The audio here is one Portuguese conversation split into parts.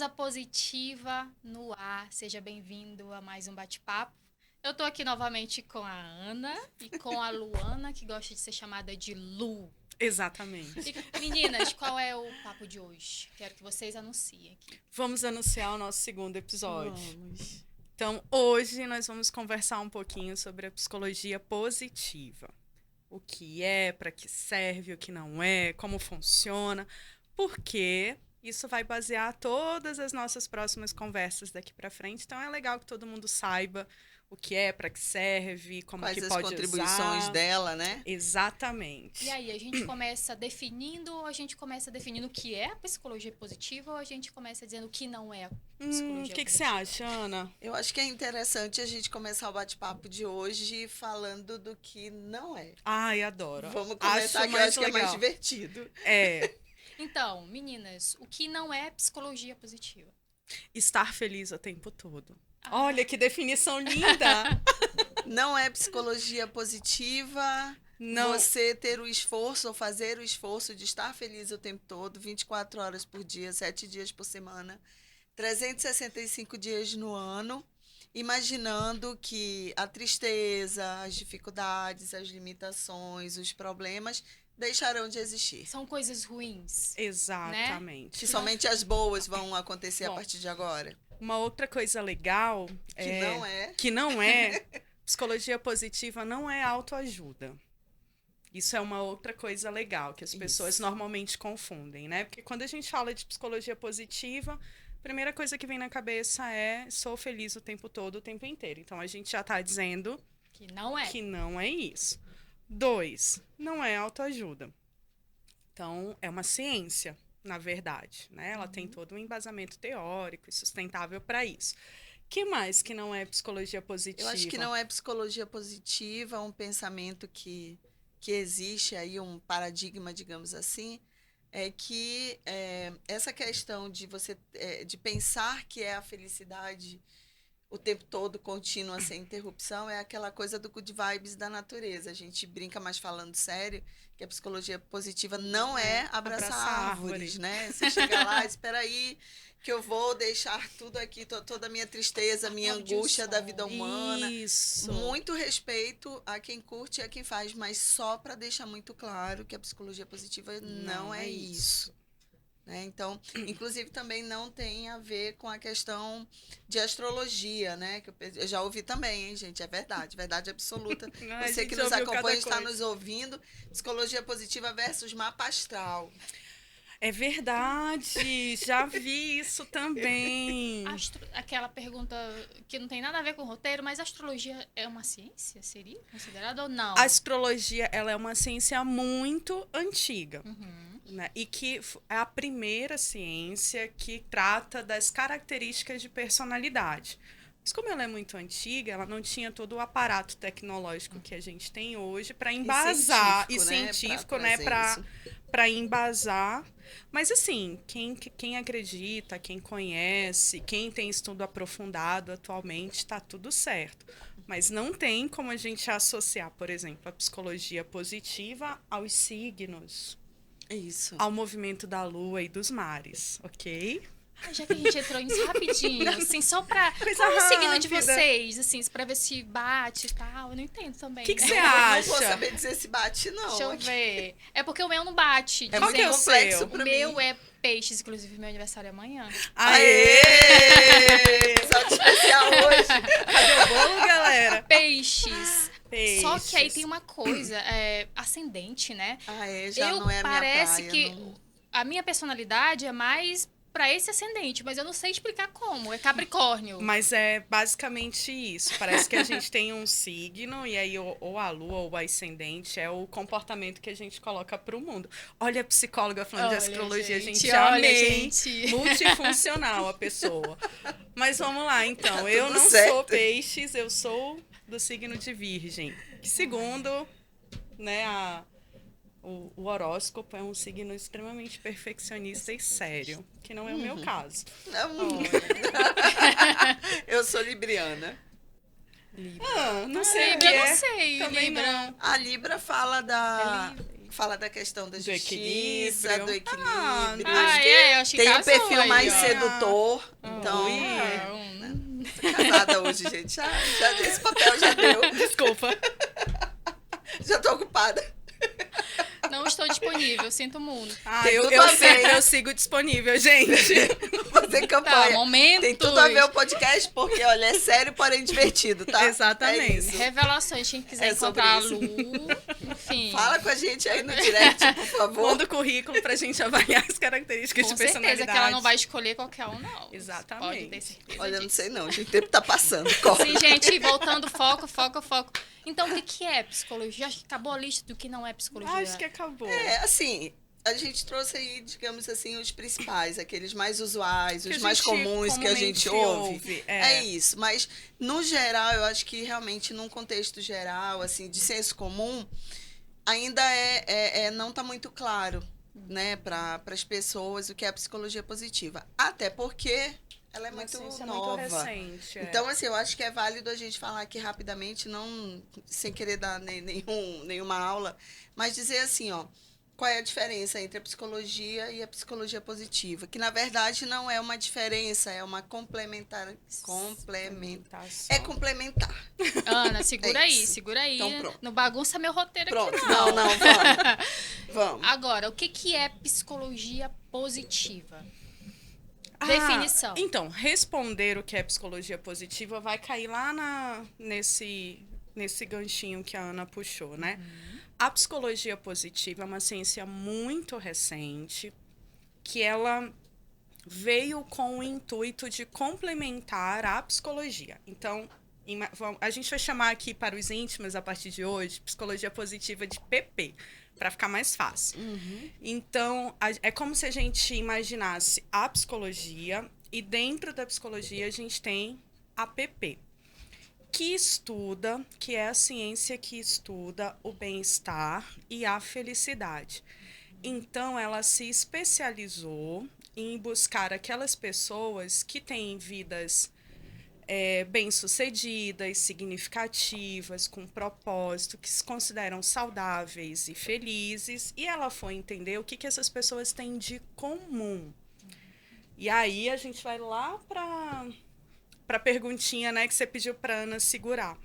Prosa Positiva no ar. Seja bem-vindo a mais um bate-papo. Eu tô aqui novamente com a Ana e com a Luana, que gosta de ser chamada de Lu. Exatamente. E, meninas, qual é o papo de hoje? Quero que vocês anunciem aqui. Vamos anunciar o nosso segundo episódio. Vamos. Então, hoje nós vamos conversar um pouquinho sobre a psicologia positiva. O que é, para que serve, o que não é, como funciona, porque isso vai basear todas as nossas próximas conversas daqui para frente. Então, é legal que todo mundo saiba o que é, para que serve, como Quais que as pode contribuições usar. dela, né? Exatamente. E aí, a gente começa definindo, o que é a psicologia positiva ou a gente começa dizendo o que não é a O psicologia que você positiva? acha, Ana? Eu acho que é interessante a gente começar o bate-papo de hoje falando do que não é. Ai, adoro. Vamos começar, que eu acho que é mais divertido. É, Então, meninas, o que não é psicologia positiva? estar feliz o tempo todo. Ah. Olha que definição linda! Não é psicologia positiva Não, você ter o esforço ou fazer o esforço de estar feliz o tempo todo, 24 horas por dia, 7 dias por semana, 365 dias no ano, imaginando que a tristeza, as dificuldades, as limitações, os problemas deixarão de existir. São coisas ruins. exatamente. Que somente as boas vão acontecer Bom, a partir de agora. Uma outra coisa legal Que não é. psicologia positiva não é autoajuda. Isso é uma outra coisa legal que as pessoas Isso. normalmente confundem, né? Porque quando a gente fala de psicologia positiva, a primeira coisa que vem na cabeça é sou feliz o tempo todo, o tempo inteiro. Então a gente já está dizendo Que não é. que não é isso. 2, não é autoajuda. Então, é uma ciência, na verdade, né? Ela tem todo um embasamento teórico e sustentável para isso. Que mais que não é psicologia positiva? Eu acho que não é psicologia positiva, um pensamento que existe aí, um paradigma, digamos assim, é que essa questão de você de pensar que é a felicidade o tempo todo, contínua, sem interrupção, é aquela coisa do good vibes da natureza. A gente brinca, mas falando sério, que a psicologia positiva não é abraçar árvores, né? Você chega lá, espera aí, que eu vou deixar tudo aqui, toda a minha tristeza, minha Aplaudir o angústia da sol. vida humana. Isso. Muito respeito a quem curte e a quem faz, mas só para deixar muito claro que a psicologia positiva não é isso. Né? Então, inclusive, também não tem a ver com a questão de astrologia, né? Que eu já ouvi também, hein, gente? É verdade absoluta. Ai, Você gente, que nos ouviu acompanha cada está coisa. nos ouvindo. Psicologia positiva versus mapa astral. É verdade, já vi isso também. Aquela pergunta que não tem nada a ver com o roteiro, mas a astrologia é uma ciência? Seria considerada ou não? A astrologia, ela é uma ciência muito antiga. Uhum. Né? E que é a primeira ciência que trata das características de personalidade. Mas como ela é muito antiga, ela não tinha todo o aparato tecnológico que a gente tem hoje para embasar, e científico, né, para embasar. Mas assim, quem acredita, quem conhece, quem tem estudo aprofundado atualmente, está tudo certo. Mas não tem como a gente associar, por exemplo, a psicologia positiva aos signos, Isso. ao movimento da lua e dos mares, ok? Já que a gente entrou nisso rapidinho, assim, só pra... Coisa Qual é o signo de rápida. vocês, assim, pra ver se bate e tal? Eu não entendo também. O que né? você Eu não vou acha? saber dizer se bate, não. Deixa eu Aqui. ver. É porque o meu não bate. É Qual muito que é o complexo seu? O pra meu mim. é peixes, inclusive meu aniversário é amanhã. Aê! Episódio especial hoje. Cadê o bolo, galera? Peixes. Peixes. Só que aí tem uma coisa, ascendente, né? Já eu não é a minha parece praia. que não. a minha personalidade é mais pra esse ascendente, mas eu não sei explicar como. É Capricórnio. Mas é basicamente isso. Parece que a gente tem um signo e aí ou a lua ou o ascendente é o comportamento que a gente coloca pro mundo. Olha a psicóloga falando de Olha, astrologia, gente. olha, Amei. gente. Multifuncional a pessoa. Mas vamos lá, então. Tá Eu tudo não certo. sou peixes, eu sou do signo de Virgem. Que segundo, né, o horóscopo é um signo extremamente perfeccionista e sério, que não é o meu caso. Eu sou libriana. Não sei o que Eu é. não sei. Também Libra. não. A Libra fala da... É livre. fala da questão da Do justiça, equilíbrio. do equilíbrio. Eu acho que Tem o casou perfil aí, mais ó. sedutor. Então, tô casada hoje, gente. Já esse papel já deu. Desculpa. Já tô ocupada. Não estou disponível, sinto muito. Tem Eu, tudo eu, a ver. sigo, eu sigo disponível, gente. Fazer Tá, campanha. momentos. Tem tudo a ver o podcast, porque, olha, é sério, porém divertido, tá? Exatamente. É isso. Revelações, quem quiser É sobre encontrar a isso. Lu, enfim. Fala com a gente aí no direct, por favor. Manda o currículo pra gente avaliar as características Com de certeza personalidade. que ela não vai escolher qualquer um, não. Exatamente. Pode ter certeza Olha, eu não disso. sei não, gente. O tempo tá passando. Corre. Sim, gente, voltando, foco. Então, o que é psicologia? Acho que acabou a lista do que não é psicologia. Acho que acabou. É, assim, a gente trouxe aí, digamos assim, os principais, aqueles mais usuais, Que os a mais gente comuns que a gente comumente ouve. É. É isso, mas no geral, eu acho que realmente num contexto geral, assim, de senso comum, ainda não está muito claro, né, para as pessoas o que é a psicologia positiva. Até porque ela é Uma muito ciência nova. muito recente. Então, assim, eu acho que é válido a gente falar aqui rapidamente, não sem querer dar nenhuma aula, mas dizer assim, ó, qual é a diferença entre a psicologia e a psicologia positiva? Que, na verdade, não é uma diferença, é uma complementar. É complementar. Ana, segura É aí, isso. segura aí. Então, pronto. Não bagunça meu roteiro Pronto, aqui, não. não, vamos. Vamos. Agora, o que é psicologia positiva? Definição. Então, responder o que é psicologia positiva vai cair lá nesse ganchinho que a Ana puxou, né? A psicologia positiva é uma ciência muito recente que ela veio com o intuito de complementar a psicologia. Então, a gente vai chamar aqui para os íntimos, a partir de hoje, psicologia positiva de PP, para ficar mais fácil. Então, é como se a gente imaginasse a psicologia e dentro da psicologia a gente tem a PP, que é a ciência que estuda o bem-estar e a felicidade. Então, ela se especializou em buscar aquelas pessoas que têm vidas bem-sucedidas, significativas, com propósito, que se consideram saudáveis e felizes. E ela foi entender o que essas pessoas têm de comum. E aí a gente vai lá para a perguntinha, né, que você pediu para Ana segurar.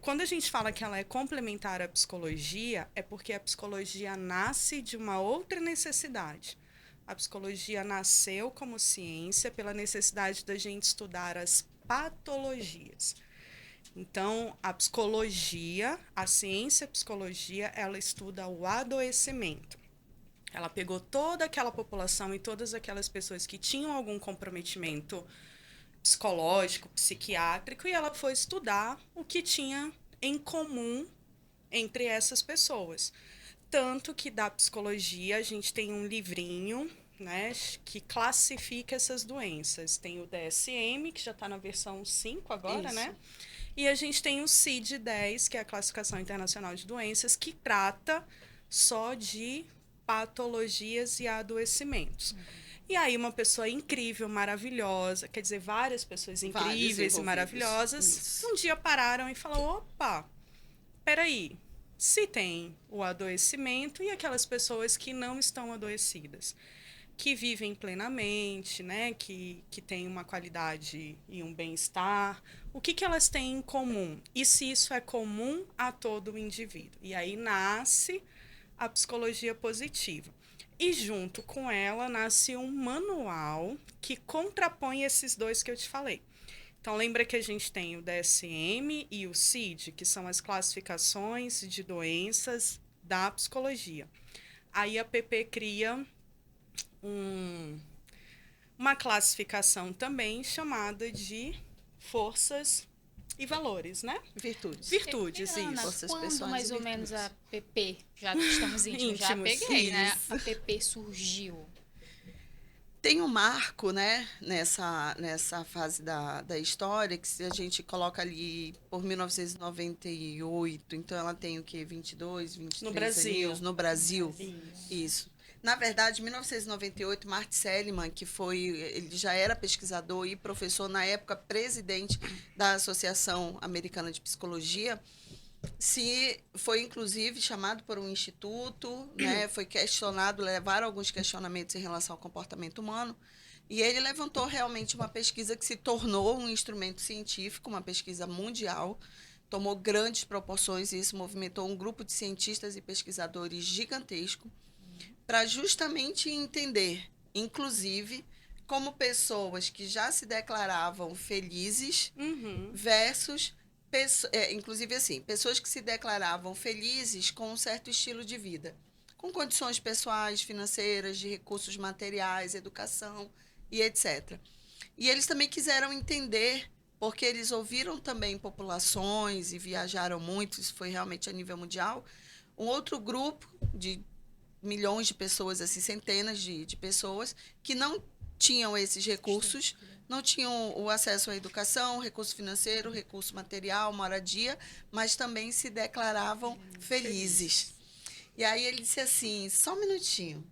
Quando a gente fala que ela é complementar à psicologia, é porque a psicologia nasce de uma outra necessidade. A psicologia nasceu como ciência pela necessidade da gente estudar as patologias. Então, a psicologia, a ciência psicologia, ela estuda o adoecimento. Ela pegou toda aquela população e todas aquelas pessoas que tinham algum comprometimento psicológico, psiquiátrico, e ela foi estudar o que tinha em comum entre essas pessoas. Tanto que da psicologia a gente tem um livrinho, né, que classifica essas doenças. Tem o DSM, que já está na versão 5 agora, Isso. né? E a gente tem o CID-10, que é a Classificação Internacional de Doenças, que trata só de patologias e adoecimentos. E aí uma pessoa incrível, maravilhosa, quer dizer, várias pessoas incríveis e maravilhosas, Isso. um dia pararam e falaram, opa, peraí, se tem o adoecimento e aquelas pessoas que não estão adoecidas, que vivem plenamente, né, que têm uma qualidade e um bem-estar, o que elas têm em comum? E se isso é comum a todo o indivíduo? E aí nasce a psicologia positiva. E junto com ela nasce um manual que contrapõe esses dois que eu te falei. Então, lembra que a gente tem o DSM e o CID, que são as classificações de doenças da psicologia. Aí a PP cria uma classificação também chamada de forças e valores, né? Virtudes. Virtudes, Ana, isso. Forças quando pessoais mais e ou virtudes. menos a PP, já que estamos íntimos, já Íntimos, peguei, né? isso. A PP surgiu. Tem um marco, né, nessa fase da história, que se a gente coloca ali por 1998, então ela tem o quê? 22, 23 No Brasil. aninhos no Brasil. Isso. Na verdade, em 1998, Marty Seligman, ele já era pesquisador e professor, na época presidente da Associação Americana de Psicologia, se foi inclusive chamado por um instituto, né, foi questionado, levaram alguns questionamentos em relação ao comportamento humano, e ele levantou realmente uma pesquisa que se tornou um instrumento científico, uma pesquisa mundial, tomou grandes proporções e isso movimentou um grupo de cientistas e pesquisadores gigantesco para justamente entender, inclusive, como pessoas que já se declaravam felizes Uhum. versus inclusive assim, pessoas que se declaravam felizes com um certo estilo de vida, com condições pessoais, financeiras, de recursos materiais, educação e etc. E eles também quiseram entender, porque eles ouviram também populações e viajaram muito, isso foi realmente a nível mundial, um outro grupo de milhões de pessoas, assim, centenas de pessoas, que não tinham esses recursos, não tinham o acesso à educação, recurso financeiro, recurso material, moradia, mas também se declaravam felizes. E aí ele disse assim, só um minutinho,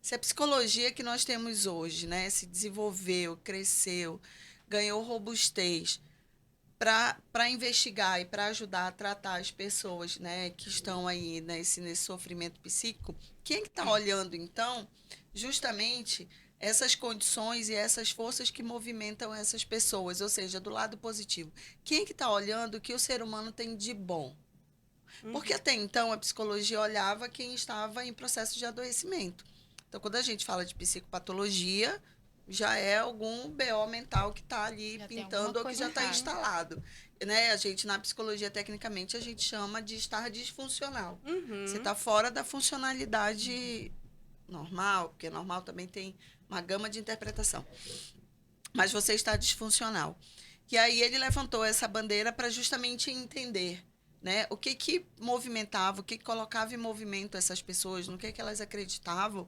se a psicologia que nós temos hoje, né, se desenvolveu, cresceu, ganhou robustez para investigar e para ajudar a tratar as pessoas, né, que estão aí nesse sofrimento psíquico, quem é que está olhando, então, justamente essas condições e essas forças que movimentam essas pessoas, ou seja, do lado positivo? Quem é que está olhando o que o ser humano tem de bom? Porque até então a psicologia olhava quem estava em processo de adoecimento. Então, quando a gente fala de psicopatologia, já é algum BO mental que está ali Já tem pintando alguma ou que coisa já está errada. instalado. Né? A gente, na psicologia, tecnicamente, a gente chama de estar disfuncional. Você Uhum. está fora da funcionalidade normal, porque normal também tem uma gama de interpretação. Mas você está disfuncional. E aí ele levantou essa bandeira para justamente entender, né, o que movimentava, o que colocava em movimento essas pessoas, no que elas acreditavam,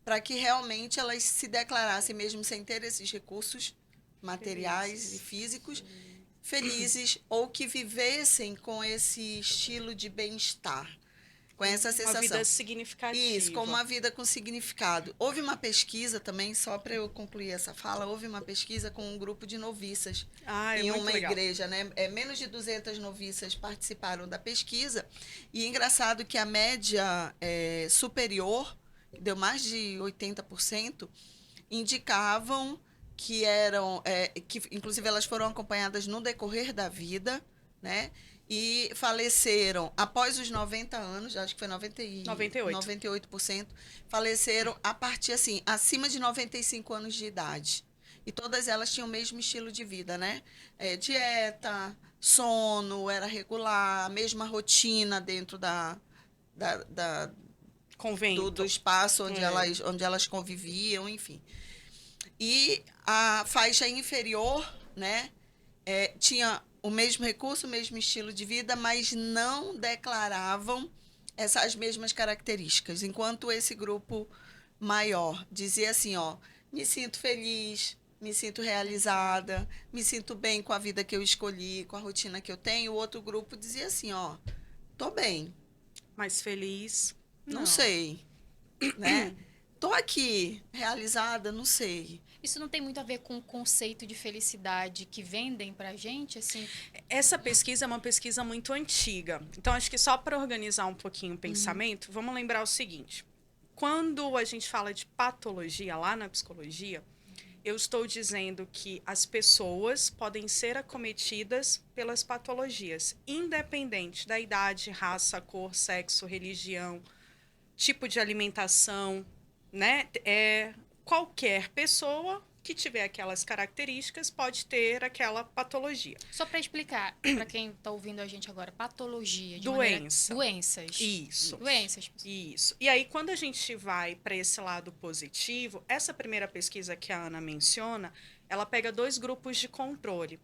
para que realmente elas se declarassem, mesmo sem ter esses recursos materiais e físicos, felizes ou que vivessem com esse estilo de bem-estar, com essa Uma vida sensação. Isso, com significativa. uma vida com significado. Houve uma pesquisa também, só para eu concluir essa fala, houve uma pesquisa com um grupo de noviças Ah, é em muito uma legal. igreja, né? Menos de 200 noviças participaram da pesquisa. E é engraçado que a média superior, que deu mais de 80%, indicavam que eram, que inclusive elas foram acompanhadas no decorrer da vida, né? E faleceram após os 90 anos, acho que foi 98. 98%, faleceram a partir, assim, acima de 95 anos de idade. E todas elas tinham o mesmo estilo de vida, né? Dieta, sono, era regular, a mesma rotina dentro da, da, do Convento. espaço É. onde elas conviviam, enfim. E a faixa inferior, né, tinha o mesmo recurso, o mesmo estilo de vida, mas não declaravam essas mesmas características. Enquanto esse grupo maior dizia assim, ó, me sinto feliz, me sinto realizada, me sinto bem com a vida que eu escolhi, com a rotina que eu tenho, o outro grupo dizia assim, ó, tô bem, Mais feliz? não Não. sei, né? Tô aqui, realizada, não sei. Isso não tem muito a ver com o conceito de felicidade que vendem pra gente, assim? Essa pesquisa é uma pesquisa muito antiga. Então, acho que só para organizar um pouquinho o pensamento, vamos lembrar o seguinte. Quando a gente fala de patologia lá na psicologia, eu estou dizendo que as pessoas podem ser acometidas pelas patologias, independente da idade, raça, cor, sexo, religião, tipo de alimentação, né? Qualquer pessoa que tiver aquelas características pode ter aquela patologia. Só para explicar para quem está ouvindo a gente agora, patologia, de maneira Doença. doenças. Isso. Doenças. Isso. E aí, quando a gente vai para esse lado positivo, essa primeira pesquisa que a Ana menciona, ela pega 2 grupos de controle.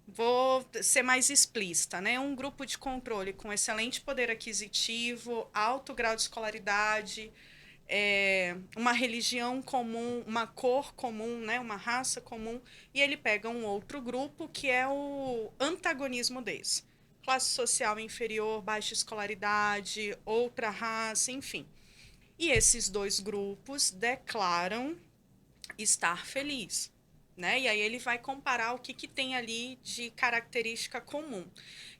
Vou ser mais explícita, né? Um grupo de controle com excelente poder aquisitivo, alto grau de escolaridade, uma religião comum, uma cor comum, né? Uma raça comum, e ele pega um outro grupo que é o antagonismo desse. Classe social inferior, baixa escolaridade, outra raça, enfim. E esses 2 grupos declaram estar feliz. né? E aí ele vai comparar o que tem ali de característica comum.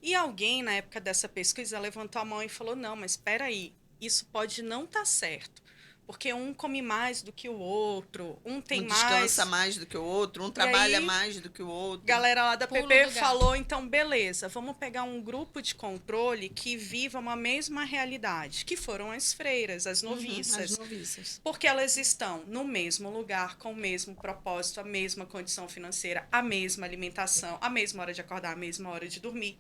E alguém, na época dessa pesquisa, levantou a mão e falou, não, mas espera aí, isso pode não estar certo. Porque um come mais do que o outro, um tem Um mais... descansa mais do que o outro, um trabalha mais do que o outro. Galera lá da Pulo PP do gato. falou, então, beleza, vamos pegar um grupo de controle que viva uma mesma realidade, que foram as freiras, as noviças. As noviças. Porque elas estão no mesmo lugar, com o mesmo propósito, a mesma condição financeira, a mesma alimentação, a mesma hora de acordar, a mesma hora de dormir.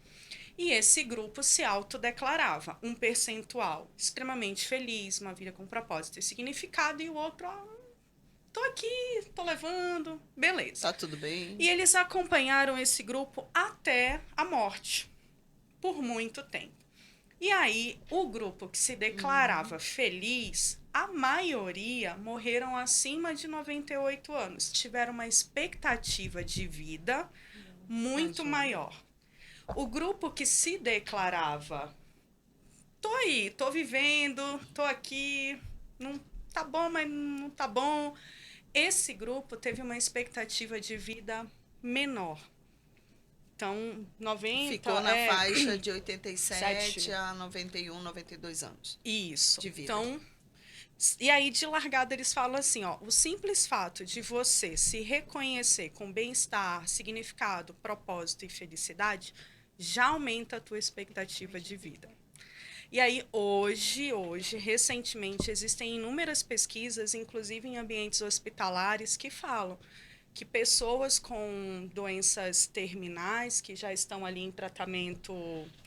E esse grupo se autodeclarava um percentual extremamente feliz, uma vida com propósito e significado, e o outro, tô aqui, tô levando, beleza. Tá tudo bem. E eles acompanharam esse grupo até a morte, por muito tempo. E aí, o grupo que se declarava feliz, a maioria morreram acima de 98 anos. Tiveram uma expectativa de vida muito maior. O grupo que se declarava, tô aí, tô vivendo, tô aqui, não tá bom, mas não tá bom. Esse grupo teve uma expectativa de vida menor. Então, 90... Ficou na faixa de 87 a 91, 92 anos. Isso. De vida. Então, e aí, de largada, eles falam assim, ó, o simples fato de você se reconhecer com bem-estar, significado, propósito e felicidade já aumenta a tua expectativa de vida. E aí, hoje, recentemente, existem inúmeras pesquisas, inclusive em ambientes hospitalares, que falam que pessoas com doenças terminais, que já estão ali em tratamento,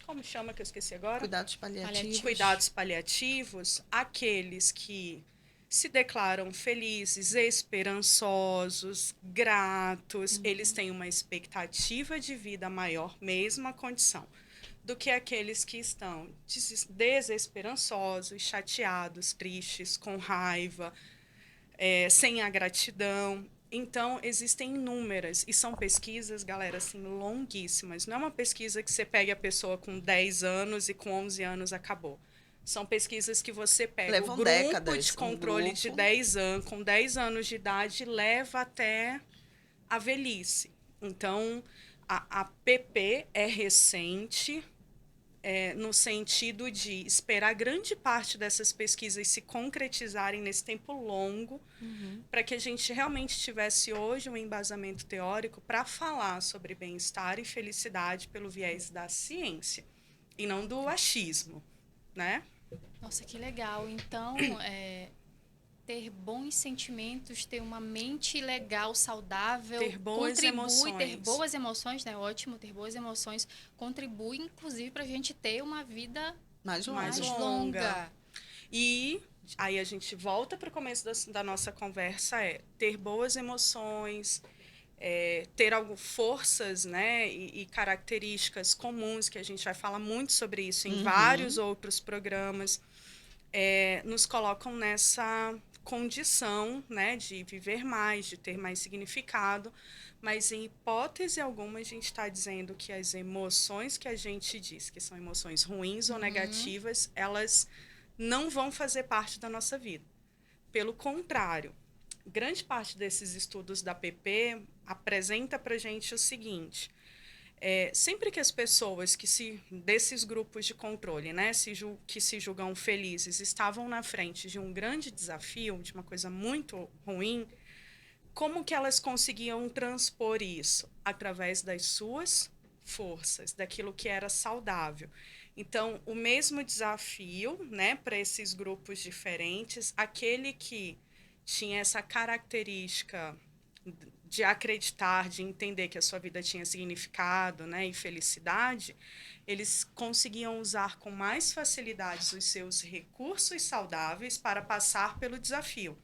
como chama que eu esqueci agora? Cuidados paliativos. Cuidados paliativos, aqueles que se declaram felizes, esperançosos, gratos, eles têm uma expectativa de vida maior, mesma condição, do que aqueles que estão desesperançosos, chateados, tristes, com raiva, sem a gratidão. Então, existem inúmeras, e são pesquisas, galera, assim, longuíssimas. Não é uma pesquisa que você pega a pessoa com 10 anos e com 11 anos acabou. São pesquisas que você pega Levam o grupo décadas, de controle de 10 anos, com 10 anos de idade, leva até a velhice. Então, a PP é recente, no sentido de esperar grande parte dessas pesquisas se concretizarem nesse tempo longo, para que a gente realmente tivesse hoje um embasamento teórico para falar sobre bem-estar e felicidade pelo viés da ciência, e não do achismo, né? Nossa, que legal. Então, ter bons sentimentos, ter uma mente legal, saudável, Ter boas emoções. ter boas emoções, né? Ótimo, ter boas emoções contribui, inclusive, para a gente ter uma vida Mais Mais longa. E aí a gente volta para o começo da nossa conversa, ter boas emoções, ter forças, né, e características comuns, que a gente vai falar muito sobre isso em vários outros programas, nos colocam nessa condição, né, de viver mais, de ter mais significado, mas em hipótese alguma a gente está dizendo que as emoções que a gente diz que são emoções ruins ou negativas, elas não vão fazer parte da nossa vida. Pelo contrário, grande parte desses estudos da PP apresenta para a gente o seguinte: sempre que as pessoas desses grupos de controle, né, que se julgam felizes, estavam na frente de um grande desafio, de uma coisa muito ruim, como que elas conseguiam transpor isso? Através das suas forças, daquilo que era saudável. Então, o mesmo desafio, né, para esses grupos diferentes, aquele que tinha essa característica de acreditar, de entender que a sua vida tinha significado, né, e felicidade, eles conseguiam usar com mais facilidade os seus recursos saudáveis para passar pelo desafio.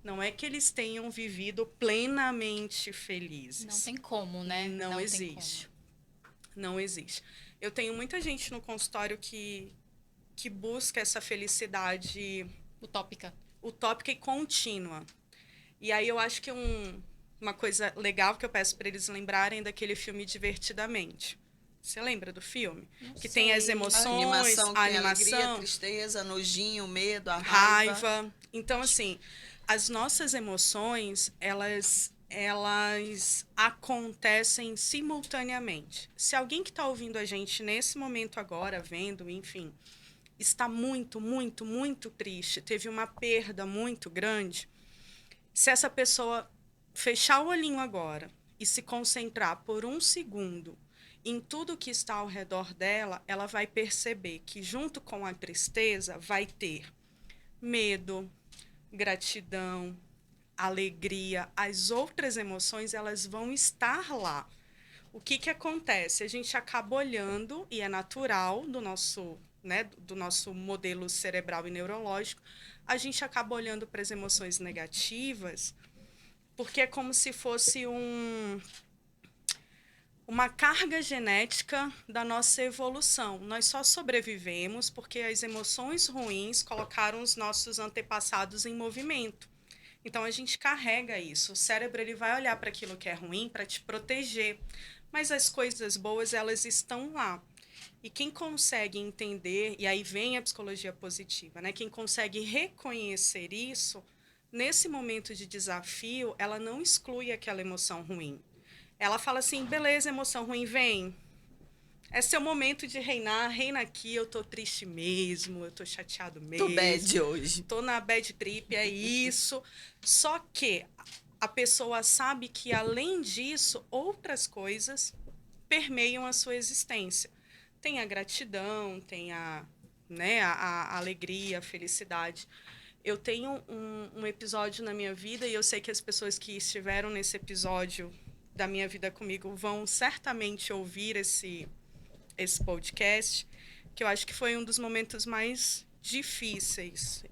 Não é que eles tenham vivido plenamente felizes. Não tem como, né? Não existe. Não existe. Eu tenho muita gente no consultório que busca essa felicidade utópica e contínua. E aí eu acho que uma coisa legal que eu peço para eles lembrarem daquele filme Divertidamente. Você lembra do filme? Que tem as emoções, a animação, alegria, tristeza, nojinho, medo, a raiva. Então, assim, as nossas emoções, elas elas acontecem simultaneamente. Se alguém que está ouvindo a gente nesse momento agora, vendo, enfim, está muito, muito, muito triste, teve uma perda muito grande, se essa pessoa fechar o olhinho agora e se concentrar por um segundo em tudo que está ao redor dela, ela vai perceber que junto com a tristeza vai ter medo, gratidão, alegria, as outras emoções, elas vão estar lá. O que que acontece? A gente acaba olhando, e é natural do nosso, né, do nosso modelo cerebral e neurológico, a gente acaba olhando para as emoções negativas, porque é como se fosse uma carga genética da nossa evolução. Nós só sobrevivemos porque as emoções ruins colocaram os nossos antepassados em movimento. Então a gente carrega isso. O cérebro ele vai olhar para aquilo que é ruim para te proteger, mas as coisas boas elas estão lá. E quem consegue entender, e aí vem a psicologia positiva, né? Quem consegue reconhecer isso, nesse momento de desafio, ela não exclui aquela emoção ruim. Ela fala assim, beleza, emoção ruim, vem. É seu momento de reinar, reina aqui, eu tô triste mesmo, eu tô chateado mesmo. Tô bad hoje. Tô na bad trip, é isso. Só que a pessoa sabe que, além disso, outras coisas permeiam a sua existência. Tem a gratidão, tem a alegria, a felicidade. Eu tenho um episódio na minha vida, e eu sei que as pessoas que estiveram nesse episódio da minha vida comigo vão certamente ouvir esse podcast, que eu acho que foi um dos momentos mais difíceis.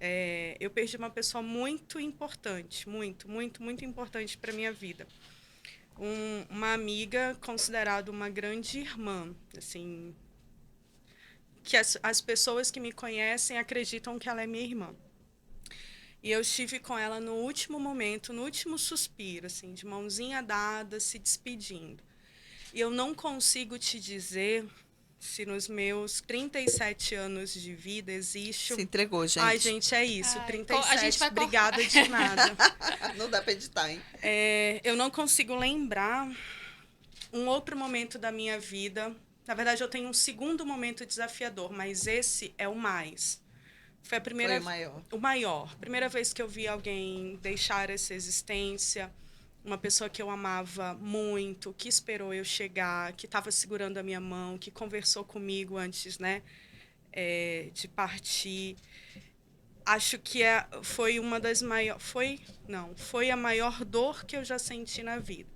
Eu perdi uma pessoa muito importante, muito, muito, muito importante para a minha vida. Uma amiga considerada uma grande irmã, assim, que as pessoas que me conhecem acreditam que ela é minha irmã. E eu estive com ela no último momento, no último suspiro, assim, de mãozinha dada, se despedindo. E eu não consigo te dizer se nos meus 37 anos de vida existe... Se entregou, gente. Ai, gente, é isso, Ai, 37, a gente vai obrigada de nada. Não dá para editar, hein? Eu não consigo lembrar um outro momento da minha vida. Na verdade, eu tenho um segundo momento desafiador, mas esse é o mais. Foi a primeira... Foi o maior. O maior. Primeira vez que eu vi alguém deixar essa existência, uma pessoa que eu amava muito, que esperou eu chegar, que estava segurando a minha mão, que conversou comigo antes, né, de partir. Acho que foi uma das maiores... Foi a maior dor que eu já senti na vida.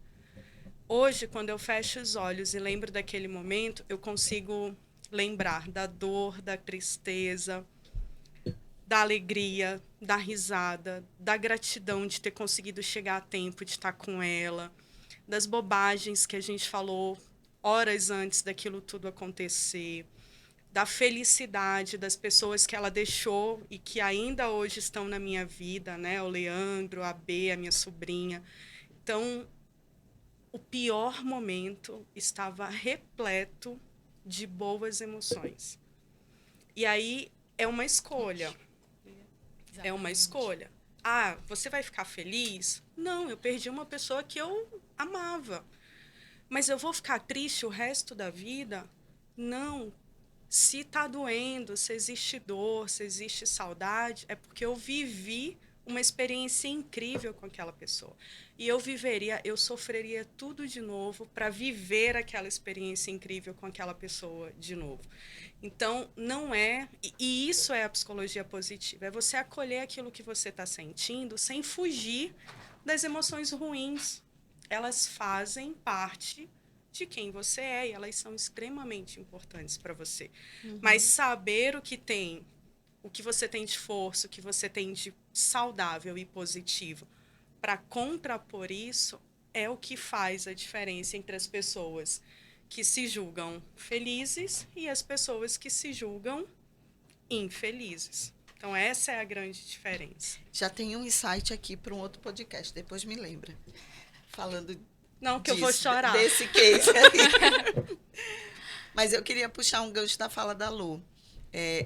Hoje, quando eu fecho os olhos e lembro daquele momento, eu consigo lembrar da dor, da tristeza, da alegria, da risada, da gratidão de ter conseguido chegar a tempo de estar com ela, das bobagens que a gente falou horas antes daquilo tudo acontecer, da felicidade das pessoas que ela deixou e que ainda hoje estão na minha vida, né? O Leandro, a B, a minha sobrinha. Então, o pior momento estava repleto de boas emoções. E aí é uma escolha. É uma escolha. Ah, você vai ficar feliz? Não, eu perdi uma pessoa que eu amava. Mas eu vou ficar triste o resto da vida? Não. Se está doendo, se existe dor, se existe saudade, é porque eu vivi uma experiência incrível com aquela pessoa. E eu sofreria tudo de novo para viver aquela experiência incrível com aquela pessoa de novo. Então, não é... E isso é a psicologia positiva. É você acolher aquilo que você está sentindo sem fugir das emoções ruins. Elas fazem parte de quem você é e elas são extremamente importantes para você. Uhum. Mas saber o que você tem de força, o que você tem de saudável e positivo, para contrapor isso, é o que faz a diferença entre as pessoas que se julgam felizes e as pessoas que se julgam infelizes. Então, essa é a grande diferença. Já tem um insight aqui para um outro podcast, depois me lembra. Falando Não, que disso, eu vou chorar. Desse case aí. Mas eu queria puxar um gancho da fala da Lu.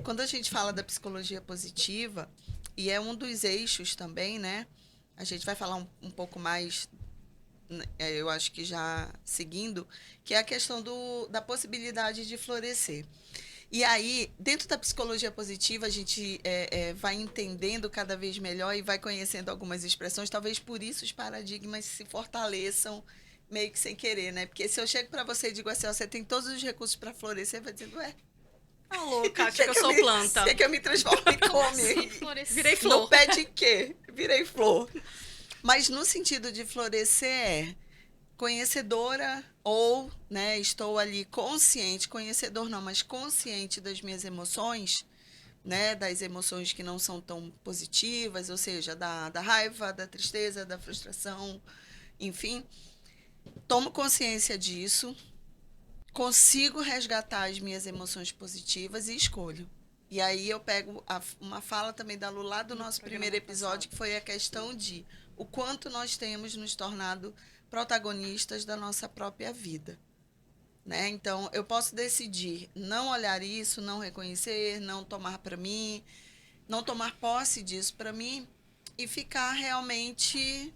Quando a gente fala da psicologia positiva, e é um dos eixos também, né? A gente vai falar um pouco mais eu acho que já seguindo, que é a questão da possibilidade de florescer. E aí, dentro da psicologia positiva, a gente vai entendendo cada vez melhor e vai conhecendo algumas expressões. Talvez por isso os paradigmas se fortaleçam meio que sem querer, né? Porque se eu chego para você e digo assim, ó, você tem todos os recursos para florescer, vai dizendo, ué, Tá louca, acha que eu sou planta. quer que eu me transforme em come? Virei flor. No pé de quê? Virei flor. Mas no sentido de florescer conhecedora ou, né, estou ali consciente, conhecedor não, mas consciente das minhas emoções, né, das emoções que não são tão positivas, ou seja, da raiva, da tristeza, da frustração, enfim, tomo consciência disso, consigo resgatar as minhas emoções positivas e escolho. E aí eu pego uma fala também da Lu lá do nosso primeiro episódio, que foi a questão de o quanto nós temos nos tornado protagonistas da nossa própria vida. Né? Então, eu posso decidir não olhar isso, não reconhecer, não tomar para mim, não tomar posse disso para mim e ficar realmente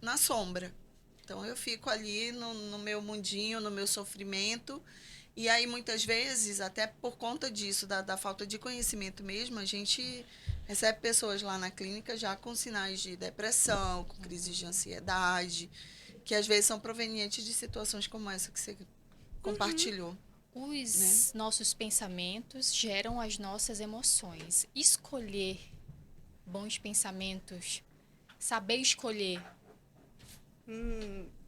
na sombra. Então, eu fico ali no meu mundinho, no meu sofrimento. E aí, muitas vezes, até por conta disso, da falta de conhecimento mesmo, a gente recebe pessoas lá na clínica já com sinais de depressão, com crises de ansiedade, que às vezes são provenientes de situações como essa que você compartilhou. Os nossos pensamentos geram as nossas emoções. Escolher bons pensamentos, saber escolher.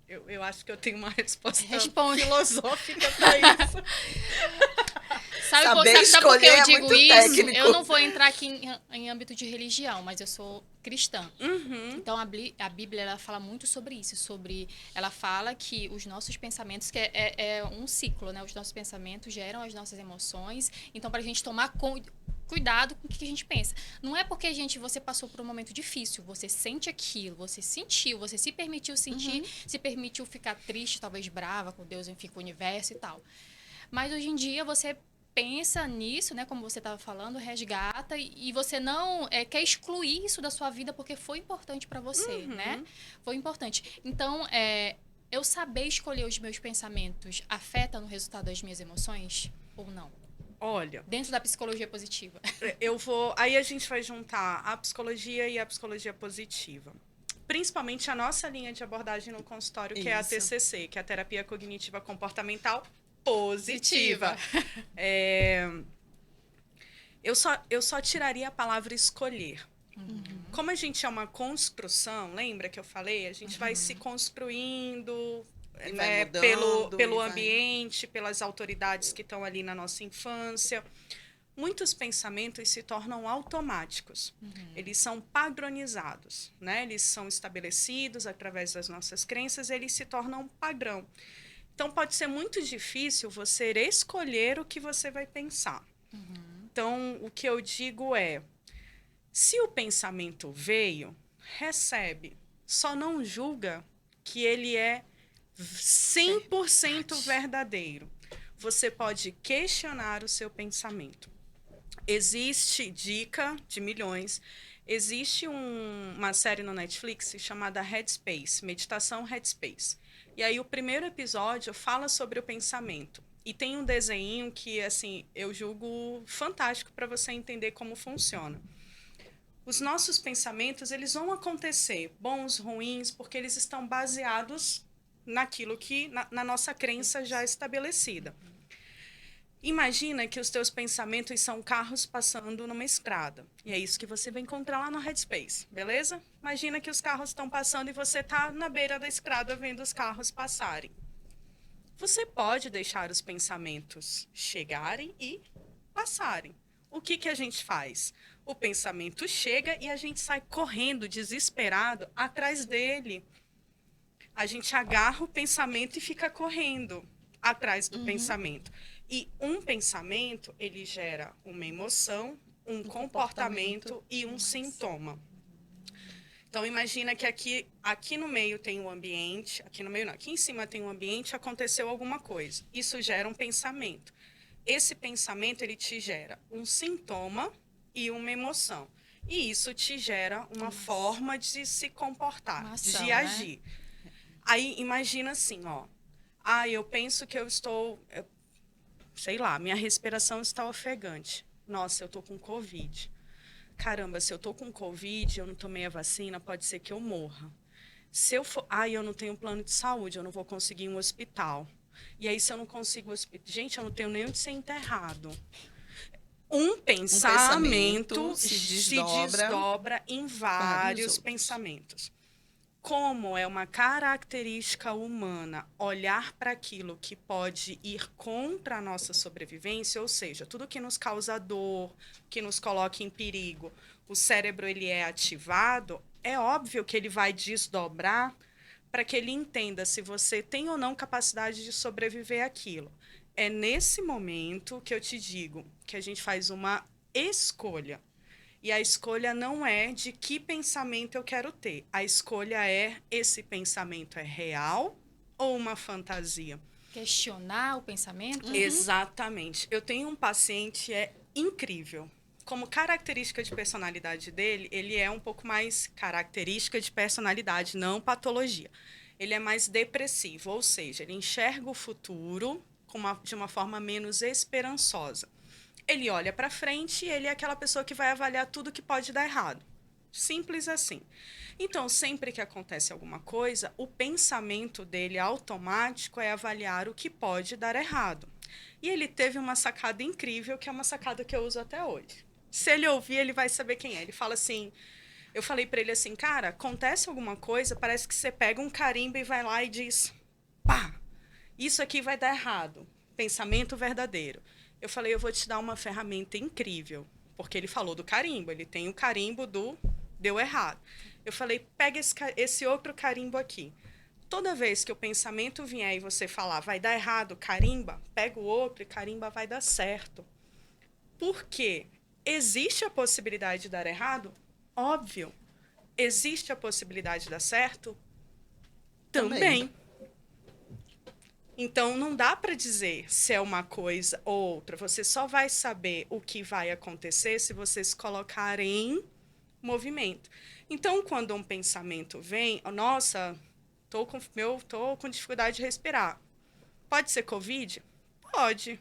Eu acho que eu tenho uma resposta Responde. filosófica para isso. Sabe por que eu digo isso? Técnico. Eu não vou entrar aqui em âmbito de religião, mas eu sou cristã. Uhum. Então, a Bíblia ela fala muito sobre isso. Ela fala que os nossos pensamentos, que é um ciclo, né? Os nossos pensamentos geram as nossas emoções. Então, para a gente tomar cuidado com o que a gente pensa. Não é porque você passou por um momento difícil, você sente aquilo, você sentiu, você se permitiu sentir, se permitiu ficar triste, talvez brava com Deus, enfim, com o universo e tal. Mas hoje em dia você pensa nisso, né, como você estava falando, resgata e você não quer excluir isso da sua vida porque foi importante para você, né? Foi importante. Então, eu saber escolher os meus pensamentos afeta no resultado das minhas emoções ou não? Olha, dentro da psicologia positiva. Aí a gente vai juntar a psicologia e a psicologia positiva. Principalmente a nossa linha de abordagem no consultório, que é a TCC, que é a terapia cognitiva comportamental positiva. Eu só tiraria a palavra escolher. Como a gente é uma construção, lembra que eu falei? A gente vai se construindo, né, pelo ambiente, pelas autoridades que estão ali na nossa infância. Muitos pensamentos se tornam automáticos. Eles são padronizados, né? Eles são estabelecidos através das nossas crenças, eles se tornam padrão. Então, pode ser muito difícil você escolher o que você vai pensar. Então, o que eu digo é, se o pensamento veio, recebe. Só não julga que ele é 100% verdadeiro. Você pode questionar o seu pensamento. Existe, dica de milhões, existe uma série no Netflix chamada Headspace, Meditação Headspace. E aí o primeiro episódio fala sobre o pensamento. E tem um desenho que, assim, eu julgo fantástico para você entender como funciona. Os nossos pensamentos, eles vão acontecer, bons, ruins, porque eles estão baseados naquilo que, na nossa crença já estabelecida. Imagina que os teus pensamentos são carros passando numa estrada. E é isso que você vai encontrar lá no Headspace, beleza? Imagina que os carros estão passando e você está na beira da estrada vendo os carros passarem. Você pode deixar os pensamentos chegarem e passarem. O que a gente faz? O pensamento chega e a gente sai correndo, desesperado, atrás dele. A gente agarra o pensamento e fica correndo atrás do pensamento. E um pensamento, ele gera uma emoção, um comportamento e um sintoma. Então, imagina que aqui no meio tem um ambiente, aqui no meio não, aqui em cima tem um ambiente, aconteceu alguma coisa. Isso gera um pensamento. Esse pensamento, ele te gera um sintoma e uma emoção. E isso te gera uma forma de se comportar, Uma ação, de agir. Aí, imagina assim, ó. Eu penso que sei lá, minha respiração está ofegante. Nossa, eu tô com Covid. Caramba, se eu tô com Covid, eu não tomei a vacina, pode ser que eu morra. Se eu for, eu não tenho plano de saúde, eu não vou conseguir um hospital. E aí, se eu não consigo hospital, gente, eu não tenho nem onde ser enterrado. Um pensamento se se desdobra desdobra em vários pensamentos. Como é uma característica humana olhar para aquilo que pode ir contra a nossa sobrevivência, ou seja, tudo que nos causa dor, que nos coloca em perigo, o cérebro ele é ativado, é óbvio que ele vai desdobrar para que ele entenda se você tem ou não capacidade de sobreviver àquilo. É nesse momento que eu te digo que a gente faz uma escolha. E a escolha não é de que pensamento eu quero ter. A escolha é: esse pensamento é real ou uma fantasia? Questionar o pensamento? Exatamente. Eu tenho um paciente, é incrível. Como característica de personalidade dele, ele é um pouco mais característica de personalidade, não patologia. Ele é mais depressivo, ou seja, ele enxerga o futuro de uma forma menos esperançosa. Ele olha para frente e ele é aquela pessoa que vai avaliar tudo que pode dar errado. Simples assim. Então, sempre que acontece alguma coisa, o pensamento dele automático é avaliar o que pode dar errado. E ele teve uma sacada incrível, que é uma sacada que eu uso até hoje. Se ele ouvir, ele vai saber quem é. Ele fala assim, eu falei para ele assim, cara, acontece alguma coisa, parece que você pega um carimbo e vai lá e diz, pá, isso aqui vai dar errado. Pensamento verdadeiro. Eu falei, eu vou te dar uma ferramenta incrível. Porque ele falou do carimbo, ele tem o carimbo do deu errado. Eu falei, pega esse outro carimbo aqui. Toda vez que o pensamento vier e você falar, vai dar errado, carimba, pega o outro e carimba, vai dar certo. Por quê? Existe a possibilidade de dar errado? Óbvio. Existe a possibilidade de dar certo? Também. Então, não dá para dizer se é uma coisa ou outra. Você só vai saber o que vai acontecer se você se colocar em movimento. Então, quando um pensamento vem, nossa, tô com dificuldade de respirar. Pode ser Covid? Pode.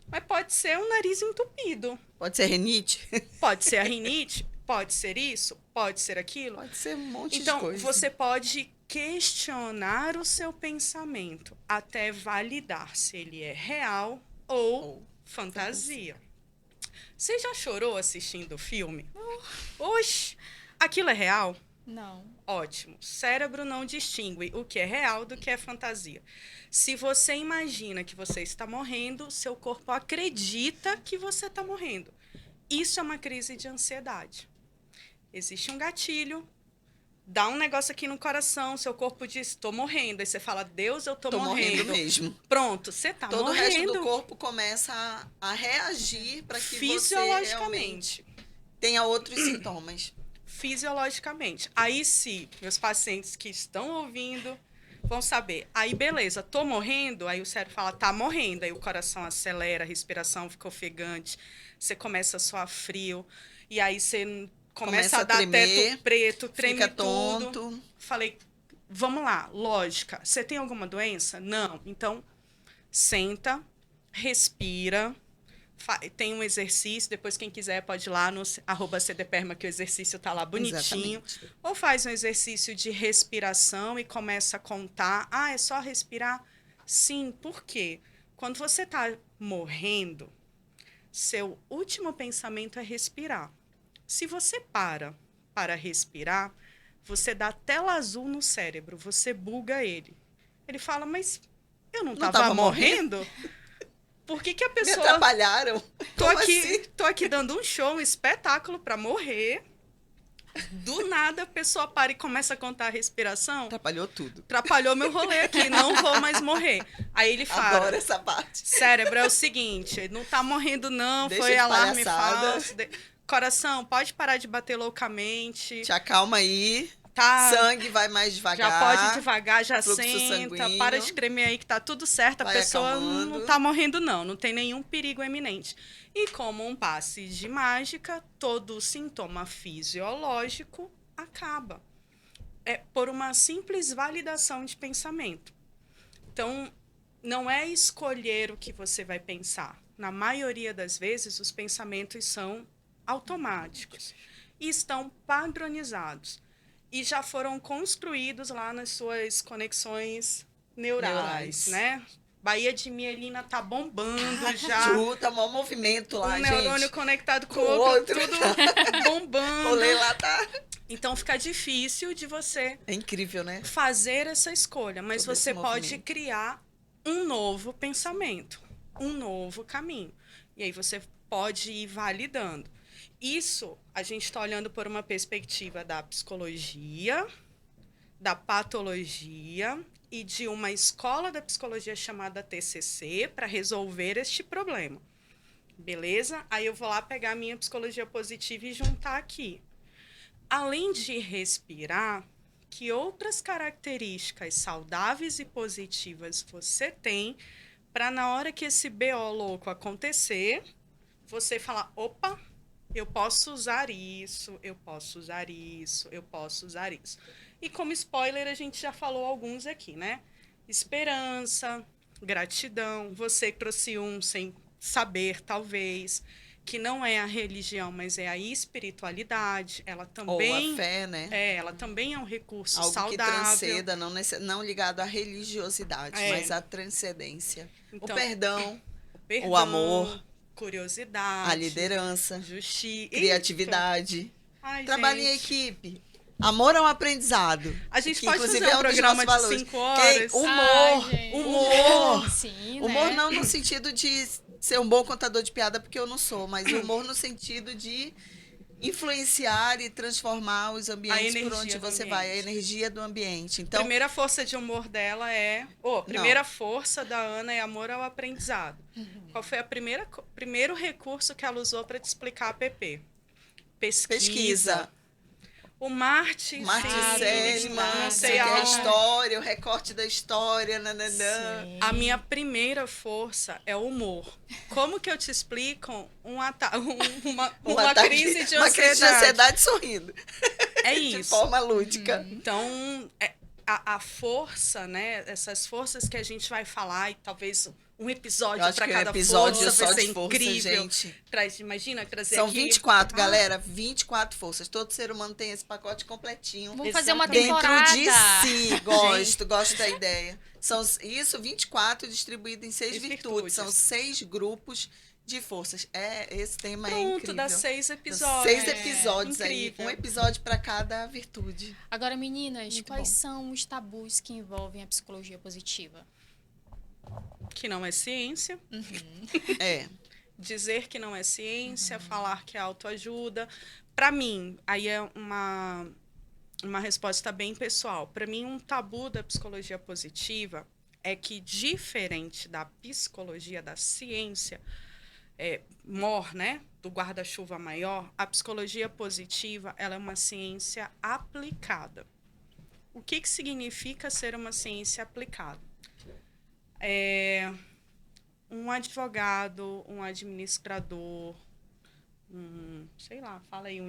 Mas pode ser um nariz entupido. Pode ser rinite? Pode ser a rinite? Pode ser isso? Pode ser aquilo? Pode ser um monte de então, coisa. você pode questionar o seu pensamento até validar se ele é real ou fantasia. Você já chorou assistindo o filme? Oxe, aquilo é real? Não. Ótimo. Cérebro não distingue o que é real do que é fantasia. Se você imagina que você está morrendo, seu corpo acredita que você está morrendo. Isso é uma crise de ansiedade. Existe um gatilho, dá um negócio aqui no coração, seu corpo diz, estou morrendo. Aí você fala, Deus, eu estou morrendo mesmo. Pronto, você está morrendo. Todo o resto do corpo começa a reagir para que você realmente tenha outros sintomas. Fisiologicamente. Aí, se meus pacientes que estão ouvindo vão saber. Aí, beleza, tô morrendo. Aí o cérebro fala, tá morrendo. Aí o coração acelera, a respiração fica ofegante. Você começa a suar frio. E aí você começa a dar tremer, teto preto, treme fica tudo. tonto. Falei, vamos lá, lógica. Você tem alguma doença? Não. Então, senta, respira. Tem um exercício, depois quem quiser pode ir lá no @cdperma, que o exercício está lá bonitinho. Exatamente. Ou faz um exercício de respiração e começa a contar. É só respirar? Sim, por quê? Quando você está morrendo, seu último pensamento é respirar. Se você para respirar, você dá tela azul no cérebro, você buga ele. Ele fala, mas eu não estava morrendo? Por que a pessoa... Me atrapalharam? Tô aqui dando um show, um espetáculo para morrer. Do nada, a pessoa para e começa a contar a respiração. Atrapalhou tudo. Atrapalhou meu rolê aqui, não vou mais morrer. Aí ele fala... Adoro essa parte. Cérebro, é o seguinte, não tá morrendo não, deixa foi alarme falso. Coração, pode parar de bater loucamente. Te acalma aí. Tá, sangue vai mais devagar. Já pode ir devagar, já fluxo senta, sanguíneo, para de tremer aí que tá tudo certo, a pessoa acalmando. Não tá morrendo não tem nenhum perigo eminente. E como um passe de mágica, todo o sintoma fisiológico acaba. por uma simples validação de pensamento. Então, não é escolher o que você vai pensar. Na maioria das vezes, os pensamentos são automáticos e estão padronizados e já foram construídos lá nas suas conexões neurais, né? Baía de mielina tá bombando já. Tá maior movimento lá, um gente. neurônio conectado com o o outro, tudo O bombando. rolê lá tá... Então fica difícil de você É incrível, né? fazer essa escolha, mas Todo você esse pode movimento. criar um novo pensamento, um novo caminho. E aí você pode ir validando. Isso a gente está olhando por uma perspectiva da psicologia, da patologia e de uma escola da psicologia chamada TCC para resolver este problema. Beleza? Aí eu vou lá pegar a minha psicologia positiva e juntar aqui. Além de respirar, que outras características saudáveis e positivas você tem para na hora que esse BO louco acontecer, você falar, opa, eu posso usar isso, eu posso usar isso, eu posso usar isso. E como spoiler, a gente já falou alguns aqui, né? Esperança, gratidão, você trouxe um sem saber, talvez, que não é a religião, mas é a espiritualidade. Ela também... Ou a fé, né? ela também é um recurso Algo saudável. que transcenda, não ligado à religiosidade, mas à transcendência. Então, o perdão, o amor, curiosidade, a liderança, justiça, criatividade. Ai, Trabalho em gente. equipe. Amor é um aprendizado. A gente que, pode inclusive, fazer um é dos programa nossos de valores. 5 horas. Humor. Ai, gente. Humor. Sim, Humor né? não no sentido de ser um bom contador de piada, porque eu não sou, mas humor no sentido de influenciar e transformar os ambientes por onde você vai, a energia do ambiente. Então, Primeira força de humor dela é... primeira força da Ana é amor ao aprendizado. Qual foi primeiro recurso que ela usou para te explicar a PP? Pesquisa. O Marte Seligman, não sei a aonde. história, o recorte da história, nananã. Sim. A minha primeira força é o humor. Como que eu te explico uma crise de ansiedade? Uma crise de ansiedade sorrindo. É De isso. forma lúdica. Então, a força, né? Essas forças que a gente vai falar, e talvez um episódio para cada episódio força só vai ser de força, incrível. gente. Imagina trazer São aqui... 24, galera. 24 forças. Todo ser humano tem esse pacote completinho. Vamos fazer uma Exatamente. temporada. Dentro de si. Gosto da ideia. São 24 distribuído em 6 virtudes. São 6 grupos de forças. Esse tema é incrível. Dá 6 episódios. 6 episódios aí. Incrível. Um episódio para cada virtude. Agora, meninas, Muito quais bom. são os tabus que envolvem a psicologia positiva? Que não é ciência. Dizer que não é ciência, falar que é autoajuda. Para mim, aí é uma resposta bem pessoal. Para mim, um tabu da psicologia positiva é que, diferente da psicologia da ciência, né, do guarda-chuva maior, a psicologia positiva ela é uma ciência aplicada. O que significa ser uma ciência aplicada? Um advogado, um administrador, um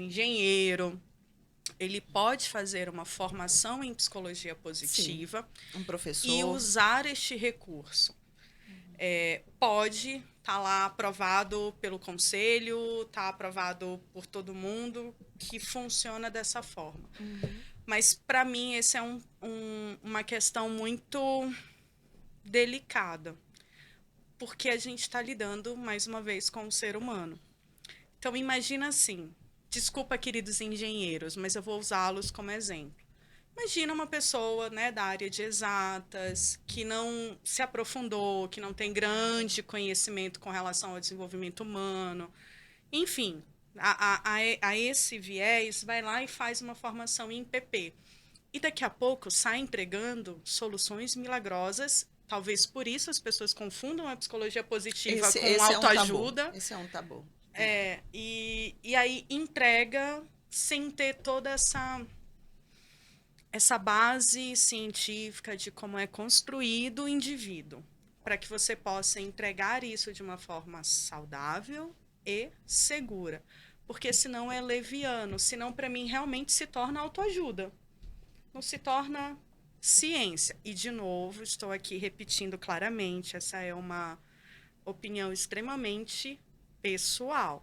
engenheiro, ele pode fazer uma formação em psicologia positiva. Um professor. E usar este recurso. Pode estar lá aprovado pelo conselho, está aprovado por todo mundo, que funciona dessa forma. Mas, para mim, esse é uma questão muito delicada, porque a gente está lidando, mais uma vez, com o ser humano. Então, imagina assim, desculpa, queridos engenheiros, mas eu vou usá-los como exemplo. Imagina uma pessoa, né, da área de exatas, que não se aprofundou, que não tem grande conhecimento com relação ao desenvolvimento humano. Enfim, a esse viés, vai lá e faz uma formação em PP. E daqui a pouco sai entregando soluções milagrosas. Talvez por isso as pessoas confundam a psicologia positiva com autoajuda. Esse é um tabu. E aí entrega sem ter toda essa base científica de como é construído o indivíduo, para que você possa entregar isso de uma forma saudável e segura. Porque senão é leviano, senão para mim realmente se torna autoajuda. não se torna ciência. E, de novo, estou aqui repetindo claramente, essa é uma opinião extremamente pessoal,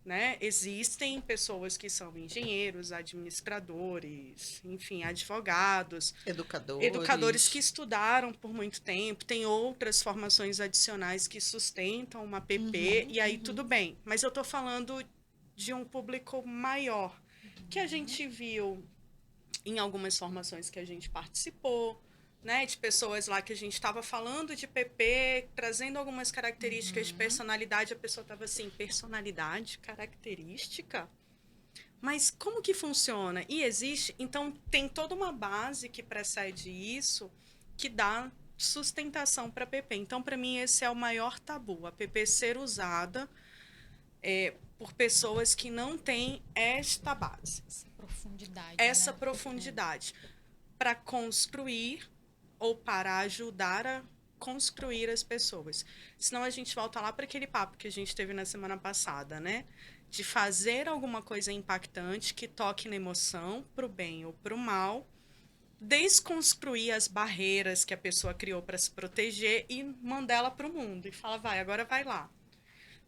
né? Existem pessoas que são engenheiros, administradores, enfim, advogados, educadores que estudaram por muito tempo, tem outras formações adicionais que sustentam uma PP, e aí tudo bem. Mas eu estou falando de um público maior, que a gente viu em algumas formações que a gente participou, né, de pessoas lá que a gente estava falando de PP, trazendo algumas características de personalidade, a pessoa estava assim, personalidade, característica? Mas como que funciona? E existe, então tem toda uma base que precede isso, que dá sustentação para a PP. Então, para mim, esse é o maior tabu, a PP ser usada por pessoas que não têm esta base. Essa profundidade para construir ou para ajudar a construir as pessoas. Senão a gente volta lá para aquele papo que a gente teve na semana passada, né? De fazer alguma coisa impactante que toque na emoção, para o bem ou para o mal, desconstruir as barreiras que a pessoa criou para se proteger e mandar ela para o mundo. E fala, vai, agora vai lá.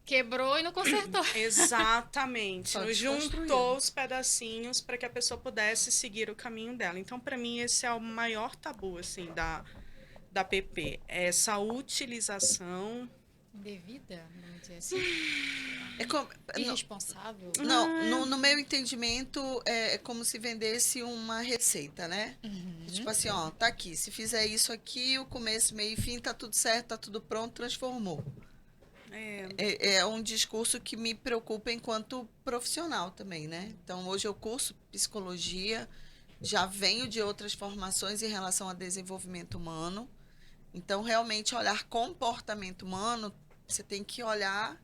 Quebrou e não consertou. Exatamente. Nos juntou os pedacinhos para que a pessoa pudesse seguir o caminho dela. Então, para mim, esse é o maior tabu, assim, da PP. Essa utilização... Devida, vamos dizer assim. Irresponsável. Não, no meu entendimento, é como se vendesse uma receita, né? Tipo assim, ó, tá aqui. Se fizer isso aqui, o começo, meio e fim, tá tudo certo, tá tudo pronto, transformou. É um discurso que me preocupa enquanto profissional também, né? Então, hoje eu curso psicologia, já venho de outras formações em relação a desenvolvimento humano. Então, realmente, olhar comportamento humano, você tem que olhar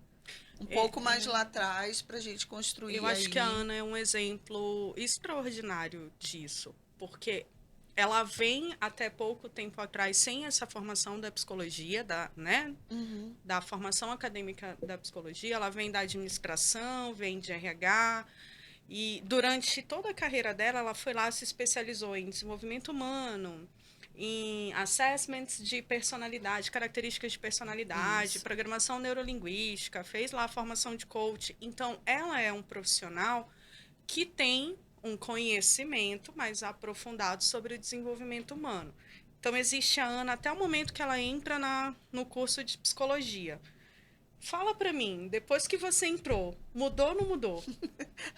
um pouco mais lá atrás para a gente construir. Eu acho que a Ana é um exemplo extraordinário disso, porque ela vem até pouco tempo atrás sem essa formação da psicologia, da formação acadêmica da psicologia, ela vem da administração, vem de RH, e durante toda a carreira dela, ela foi lá, se especializou em desenvolvimento humano, em assessments de personalidade, características de personalidade, programação neurolinguística, fez lá a formação de coach. Então, ela é um profissional que tem um conhecimento mais aprofundado sobre o desenvolvimento humano. Então, existe a Ana até o momento que ela entra no curso de psicologia. Fala pra mim, depois que você entrou, mudou ou não mudou?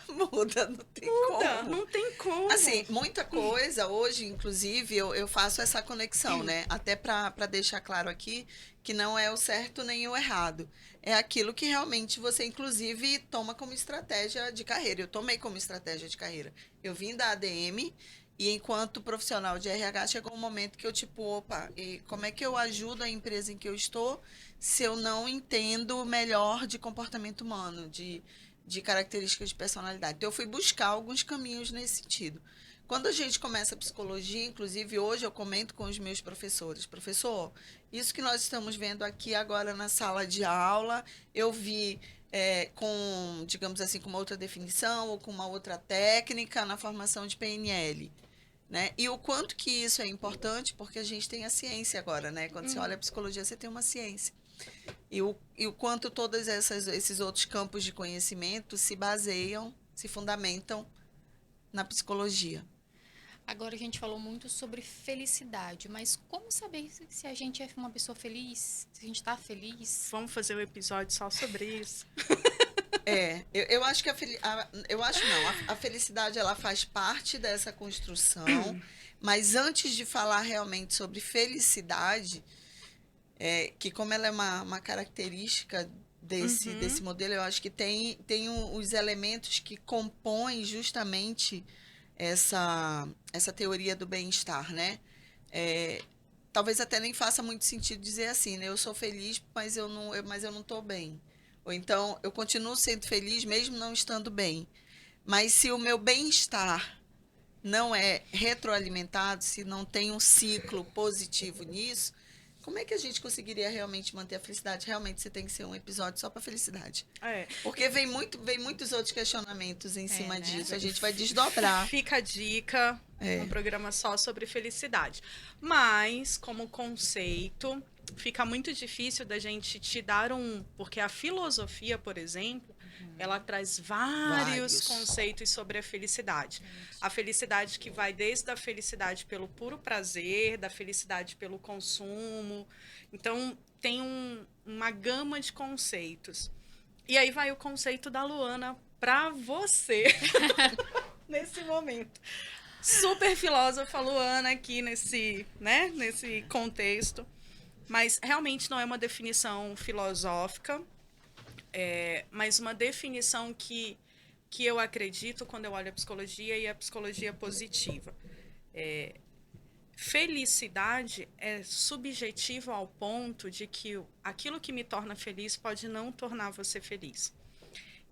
Muda, não tem como. Não tem como. Assim, muita coisa, hoje, inclusive, eu faço essa conexão, né? Até para deixar claro aqui que não é o certo nem o errado. É aquilo que realmente você, inclusive, toma como estratégia de carreira. Eu tomei como estratégia de carreira. Eu vim da ADM e, enquanto profissional de RH, chegou um momento que eu, opa, e como é que eu ajudo a empresa em que eu estou se eu não entendo melhor de comportamento humano, de características de personalidade? Então, eu fui buscar alguns caminhos nesse sentido. Quando a gente começa a psicologia, inclusive hoje eu comento com os meus professores, professor, isso que nós estamos vendo aqui agora na sala de aula, eu vi com, digamos assim, com uma outra definição ou com uma outra técnica na formação de PNL. Né? E o quanto que isso é importante, porque a gente tem a ciência agora, né? Quando você olha a psicologia, você tem uma ciência. E o quanto todos esses outros campos de conhecimento se baseiam, se fundamentam na psicologia. Agora a gente falou muito sobre felicidade, mas como saber se a gente é uma pessoa feliz, se a gente está feliz? Vamos fazer um episódio só sobre isso. Eu acho que a felicidade ela faz parte dessa construção, mas antes de falar realmente sobre felicidade, que como ela é uma característica desse modelo, eu acho que tem os elementos que compõem justamente essa teoria do bem-estar, né? Talvez até nem faça muito sentido dizer assim, né? Eu sou feliz, mas eu não estou bem. Ou então, eu continuo sendo feliz mesmo não estando bem. Mas se o meu bem-estar não é retroalimentado, se não tem um ciclo positivo nisso, como é que a gente conseguiria realmente manter a felicidade? Realmente você tem que ser um episódio só para felicidade. É. Porque vem muitos outros questionamentos em cima né? disso. A gente vai desdobrar. Fica a dica, um programa só sobre felicidade. Mas, como conceito, fica muito difícil da gente te dar porque a filosofia, por exemplo, ela traz vários conceitos sobre a felicidade. A felicidade que vai desde a felicidade pelo puro prazer, da felicidade pelo consumo. Então, tem uma gama de conceitos. E aí vai o conceito da Luana para você, nesse momento. Super filósofa Luana aqui nesse contexto. Mas realmente não é uma definição filosófica, mas uma definição que eu acredito quando eu olho a psicologia e a psicologia positiva. Felicidade é subjetivo ao ponto de que aquilo que me torna feliz pode não tornar você feliz.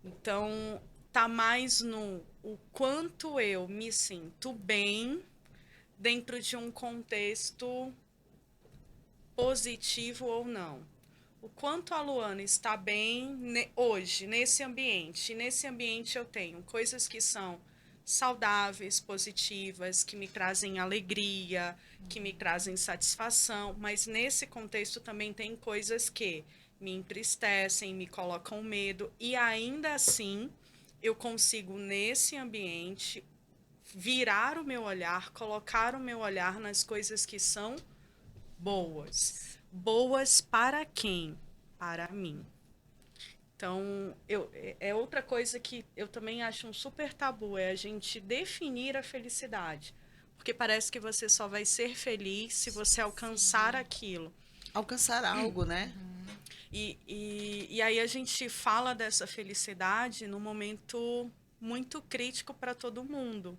Então, tá mais no o quanto eu me sinto bem dentro de um contexto positivo ou não. O quanto a Luana está bem hoje, nesse ambiente. E nesse ambiente eu tenho coisas que são saudáveis, positivas, que me trazem alegria, que me trazem satisfação, mas nesse contexto também tem coisas que me entristecem, me colocam medo, e ainda assim eu consigo, nesse ambiente, virar o meu olhar, colocar o meu olhar nas coisas que são boas. Boas para quem? Para mim. Então, é outra coisa que eu também acho um super tabu, é a gente definir a felicidade. Porque parece que você só vai ser feliz se você alcançar aquilo. Alcançar algo, né? E aí a gente fala dessa felicidade num momento muito crítico para todo mundo,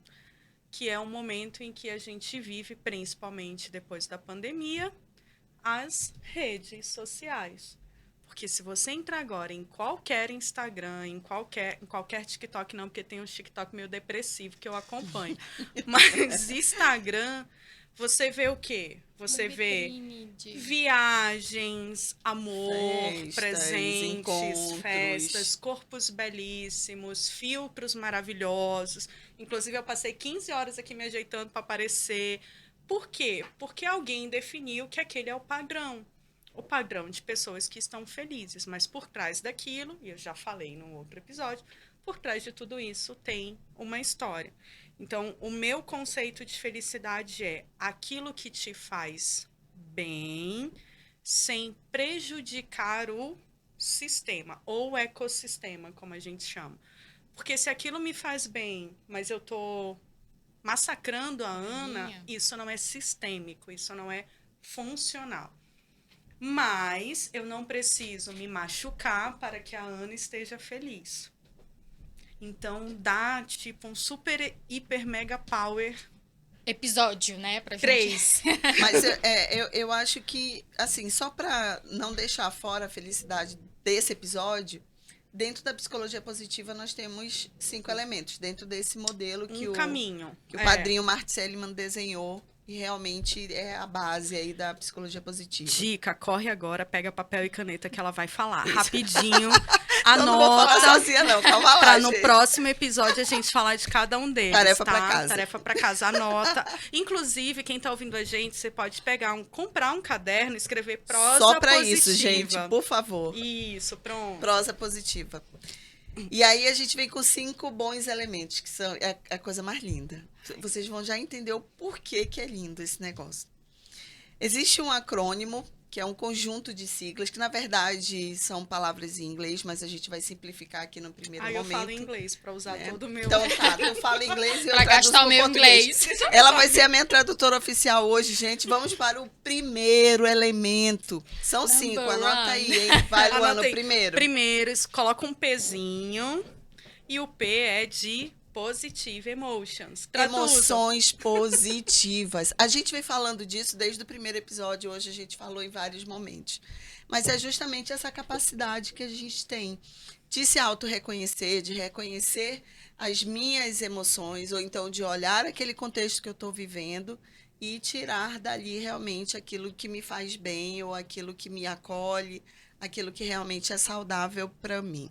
que é um momento em que a gente vive, principalmente depois da pandemia, as redes sociais. Porque se você entrar agora em qualquer Instagram, em qualquer TikTok, não, porque tem um TikTok meio depressivo que eu acompanho. Mas Instagram, você vê o quê? Você vê viagens, amor, presentes, festas, corpos belíssimos, filtros maravilhosos. Inclusive, eu passei 15 horas aqui me ajeitando para aparecer. Por quê? Porque alguém definiu que aquele é o padrão. O padrão de pessoas que estão felizes, mas por trás daquilo, e eu já falei num outro episódio, por trás de tudo isso tem uma história. Então, o meu conceito de felicidade é aquilo que te faz bem, sem prejudicar o sistema, ou ecossistema, como a gente chama. Porque se aquilo me faz bem, mas eu tô massacrando a Ana, isso não é sistêmico, isso não é funcional. Mas eu não preciso me machucar para que a Ana esteja feliz. Então, dá, tipo, um super, hiper, mega power episódio, né? Pra 3. Gente... Mas eu acho que, assim, só para não deixar fora a felicidade desse episódio, dentro da psicologia positiva nós temos 5 elementos. Dentro desse modelo que que o padrinho Mart Seligman desenhou. E realmente é a base aí da psicologia positiva. Dica, corre agora, pega papel e caneta que ela vai falar. Rapidinho, anota. Não vou falar sozinha não, calma lá, pra no próximo episódio a gente falar de cada um deles, Tarefa tá? pra casa. Tarefa pra casa, anota. Inclusive, quem tá ouvindo a gente, você pode comprar um caderno e escrever prosa positiva. Só pra isso, gente, por favor. Isso, pronto. Prosa positiva. E aí a gente vem com 5 bons elementos, que são a coisa mais linda. Vocês vão já entender o porquê que é lindo esse negócio. Existe um acrônimo, que é um conjunto de siglas, que na verdade são palavras em inglês, mas a gente vai simplificar aqui no primeiro momento. Eu falo em inglês para usar todo o meu... Então tá, eu falo inglês e eu pra gastar o meu inglês. Ela vai ser a minha tradutora oficial hoje, gente. Vamos para o primeiro elemento. São 5, anota aí, hein? Vai, Luana, o primeiro. Primeiro, coloca um Pzinho e o P é de... Positive emotions. Emoções positivas. A gente vem falando disso desde o primeiro episódio. Hoje a gente falou em vários momentos. Mas é justamente essa capacidade que a gente tem de se auto-reconhecer, de reconhecer as minhas emoções, ou então de olhar aquele contexto que eu estou vivendo e tirar dali realmente aquilo que me faz bem ou aquilo que me acolhe, aquilo que realmente é saudável para mim.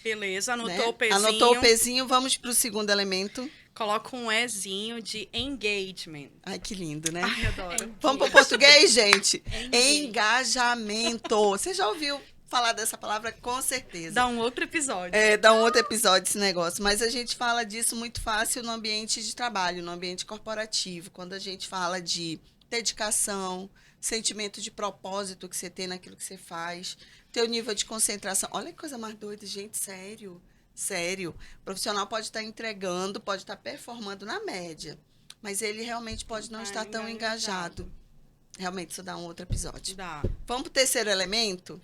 Beleza, anotou Né? o pezinho. Anotou o pezinho, vamos para o segundo elemento. Coloca um Ezinho de engagement. Ai, que lindo, né? Ai, adoro. Vamos para o português, gente? Engage. Engajamento. Você já ouviu falar dessa palavra? Com certeza. Dá um outro episódio. Dá um outro episódio esse negócio. Mas a gente fala disso muito fácil no ambiente de trabalho, no ambiente corporativo. Quando a gente fala de dedicação, sentimento de propósito que você tem naquilo que você faz, teu nível de concentração. Olha que coisa mais doida, gente, sério. Sério. O profissional pode estar entregando, pode estar performando na média, mas ele realmente pode não estar tão engajado. Realmente, isso dá um outro episódio. Dá. Vamos para o terceiro elemento?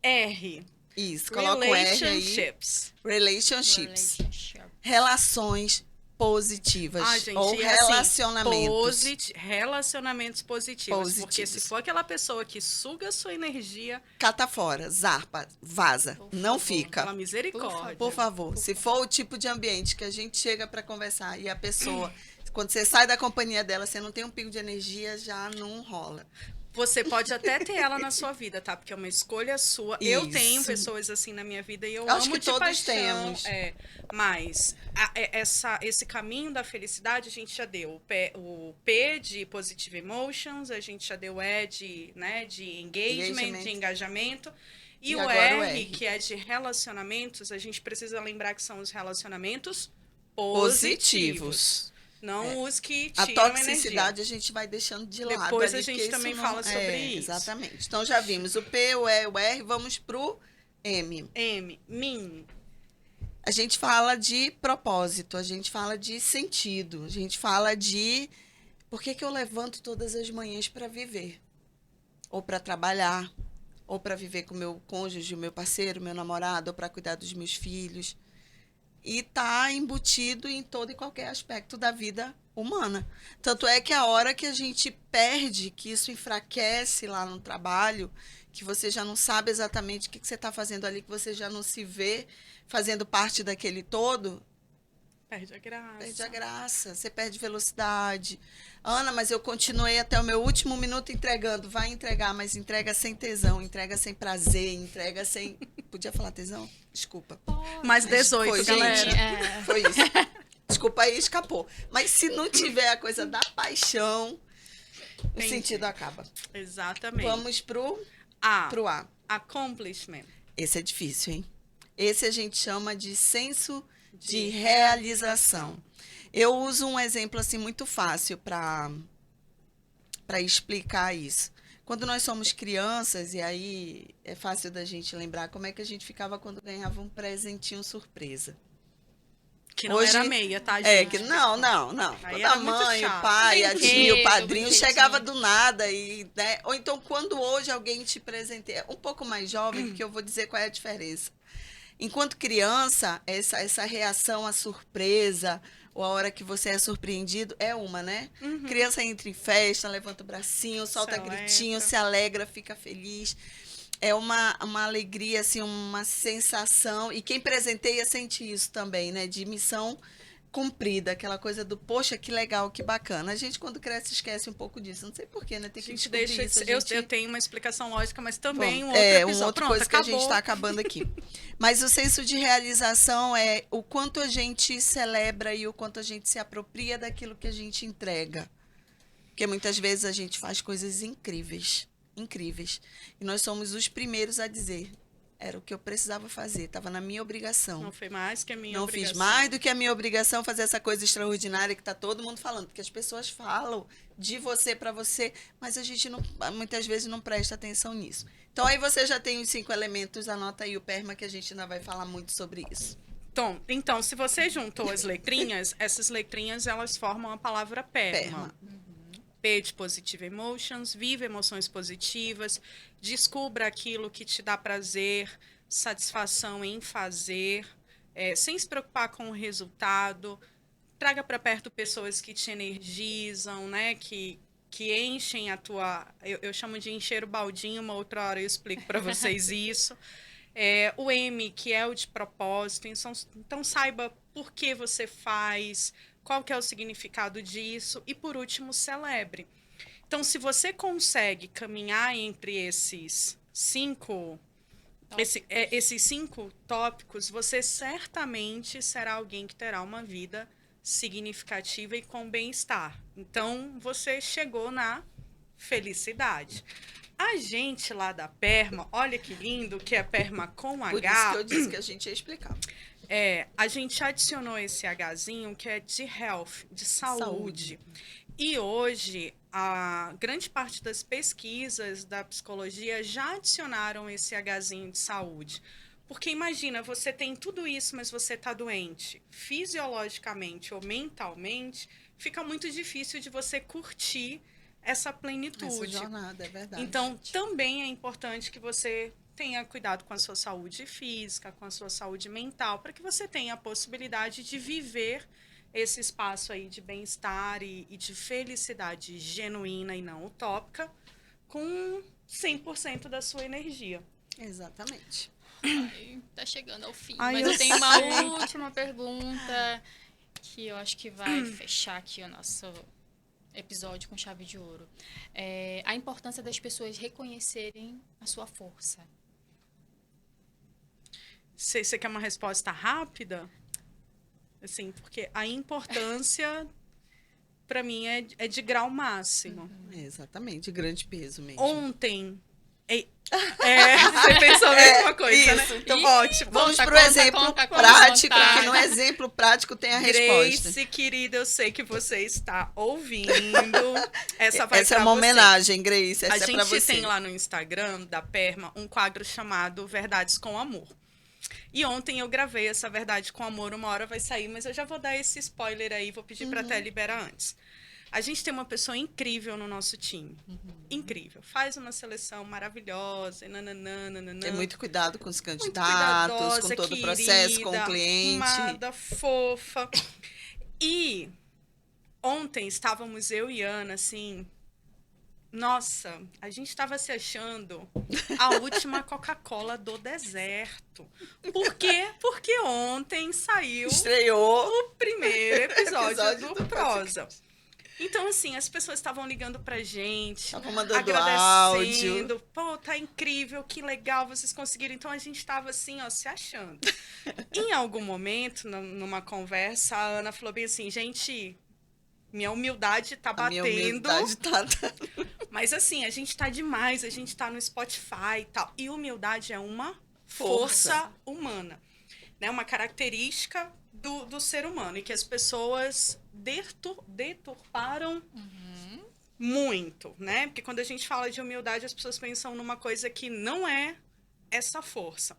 R. Isso, coloca o R aí. Relationships. Relationships. Relationship. Relações positivas. Ah, gente, ou e assim, relacionamentos. relacionamentos positivos. Porque se Positivos. for aquela pessoa que suga a sua energia, Cata fora, zarpa, vaza. Por Não favor, fica. pela misericórdia. Por favor, se for o tipo de ambiente que a gente chega para conversar e a pessoa, quando você sai da companhia dela, você não tem um pico de energia, já não rola. Você pode até ter ela na sua vida, tá? Porque é uma escolha sua. Eu Isso. tenho pessoas assim na minha vida e eu Acho amo que de todos paixão. temos. Mas esse caminho da felicidade a gente já deu. O P de Positive Emotions, a gente já deu o E de engagement, de engajamento. E o agora o R, R. que é de relacionamentos, a gente precisa lembrar que são os relacionamentos Positivos. Não os que A tiram toxicidade energia. a gente vai deixando de lado. Depois ali, a gente porque também isso fala sobre isso. Exatamente. Então já vimos o P, o E, o R, vamos pro M. M, mim. A gente fala de propósito, a gente fala de sentido, a gente fala de por que eu levanto todas as manhãs para viver, ou para trabalhar, ou para viver com meu cônjuge, o meu parceiro, meu namorado, ou para cuidar dos meus filhos. E está embutido em todo e qualquer aspecto da vida humana. Tanto é que a hora que a gente perde, que isso enfraquece lá no trabalho, que você já não sabe exatamente o que você está fazendo ali, que você já não se vê fazendo parte daquele todo, Perde a graça. perde a graça, você perde velocidade. Ana, mas eu continuei até o meu último minuto entregando. Vai entregar, mas entrega sem tesão, entrega sem prazer, entrega sem... Podia falar tesão? Desculpa. Mais Mas 18, foi, galera. gente. Foi isso. Desculpa aí, escapou. Mas se não tiver a coisa da paixão, o Entendi. sentido acaba. Exatamente. Vamos pro A. A. Accomplishment. Esse é difícil, hein? Esse a gente chama de senso de realização. Eu uso um exemplo assim muito fácil para explicar isso. Quando nós somos crianças, e aí é fácil da gente lembrar como é que a gente ficava quando ganhava um presentinho surpresa. Que não Hoje- era meia, tá, gente? É, que não. Aí Quando era a muito mãe, o chato. pai, a Brinquedo, tia, o padrinho brinquedinho. chegava do nada e, né? Ou então quando hoje alguém te presenteia, um pouco mais jovem, porque eu vou dizer qual é a diferença. Enquanto criança, essa reação à surpresa, ou a hora que você é surpreendido, é uma, né? Criança entra em festa, levanta o bracinho, solta alegra. gritinho, se alegra, fica feliz. É uma alegria, assim, uma sensação. E quem presenteia sente isso também, né? De missão cumprida, aquela coisa do, poxa, que legal, que bacana. A gente, quando cresce, esquece um pouco disso. Não sei porquê, né? A Tem que gente descobrir deixa. isso. Eu tenho uma explicação lógica, mas também Vamos, um outro é episódio. uma outra Pronto, coisa que a gente acabou. está acabando aqui. Mas o senso de realização é o quanto a gente celebra e o quanto a gente se apropria daquilo que a gente entrega. Porque muitas vezes a gente faz coisas incríveis, incríveis. E nós somos os primeiros a dizer, era o que eu precisava fazer, estava na minha obrigação. Não foi mais que a minha Não obrigação. fiz mais do que a minha obrigação fazer essa coisa extraordinária que está todo mundo falando, porque as pessoas falam de você para você, mas a gente não, muitas vezes não presta atenção nisso. Então aí você já tem os 5 elementos, anota aí o PERMA que a gente ainda vai falar muito sobre isso. Então, se você juntou as letrinhas, essas letrinhas elas formam a palavra PERMA. P de Positive Emotions, viva emoções positivas, descubra aquilo que te dá prazer, satisfação em fazer, sem se preocupar com o resultado, traga para perto pessoas que te energizam, né, que enchem a tua... Eu chamo de encher o baldinho, uma outra hora eu explico para vocês isso. O M, que é o de propósito, então saiba por que você faz, qual que é o significado disso e, por último, celebre. Então, se você consegue caminhar entre esses 5 tópicos, você certamente será alguém que terá uma vida significativa e com bem-estar. Então, você chegou na felicidade. A gente lá da Perma, olha que lindo, que é Perma com Por H. isso que eu disse que a gente ia explicar. A gente adicionou esse Hzinho que é de health, de saúde. E hoje, a grande parte das pesquisas da psicologia já adicionaram esse Hzinho de saúde. Porque imagina, você tem tudo isso, mas você está doente. Fisiologicamente ou mentalmente, fica muito difícil de você curtir essa plenitude. Essa jornada, é verdade. Então, também é importante que você tenha cuidado com a sua saúde física, com a sua saúde mental, para que você tenha a possibilidade de viver esse espaço aí de bem-estar e de felicidade genuína e não utópica, com 100% da sua energia. Exatamente. Ai, tá chegando ao fim. Ai, Mas eu eu tenho uma sei. última pergunta que eu acho que vai fechar aqui o nosso episódio com chave de ouro. A importância das pessoas reconhecerem a sua força. Você quer uma resposta rápida? Assim, porque a importância, para mim, é de grau máximo. Exatamente, de grande peso mesmo. Ontem... você pensou a mesma coisa, isso, né? então, ótimo. Vamos Conta, para o conta, exemplo conta, prático, conta. que no exemplo prático tem a resposta. Grace, querida, eu sei que você está ouvindo. Essa vai Essa é pra uma você. homenagem, Grace. Essa A é pra gente você. tem lá no Instagram da Perma um quadro chamado Verdades com Amor. E ontem eu gravei essa Verdade com Amor, uma hora vai sair, mas eu já vou dar esse spoiler aí, vou pedir pra até liberar antes. A gente tem uma pessoa incrível no nosso time. Incrível. Faz uma seleção maravilhosa. Tem muito cuidado com os Muito candidatos, cuidadosa, com todo querida, o processo, com o cliente. amada, fofa. E ontem estávamos eu e Ana, assim... Nossa, a gente estava se achando a última Coca-Cola do deserto. Por quê? Porque ontem saiu Estreou o primeiro episódio do do Prosa. Então, assim, as pessoas estavam ligando pra gente, Estavam mandando agradecendo. áudio. Pô, tá incrível, que legal, vocês conseguiram. Então, a gente estava assim, ó, se achando. Em algum momento, numa conversa, a Ana falou bem assim, gente, minha humildade tá A batendo. minha humildade tá... Mas assim, a gente tá demais, a gente tá no Spotify e tal. E humildade é uma força humana, né? Uma característica do ser humano. E que as pessoas deturparam muito, né? Porque quando a gente fala de humildade, as pessoas pensam numa coisa que não é essa força.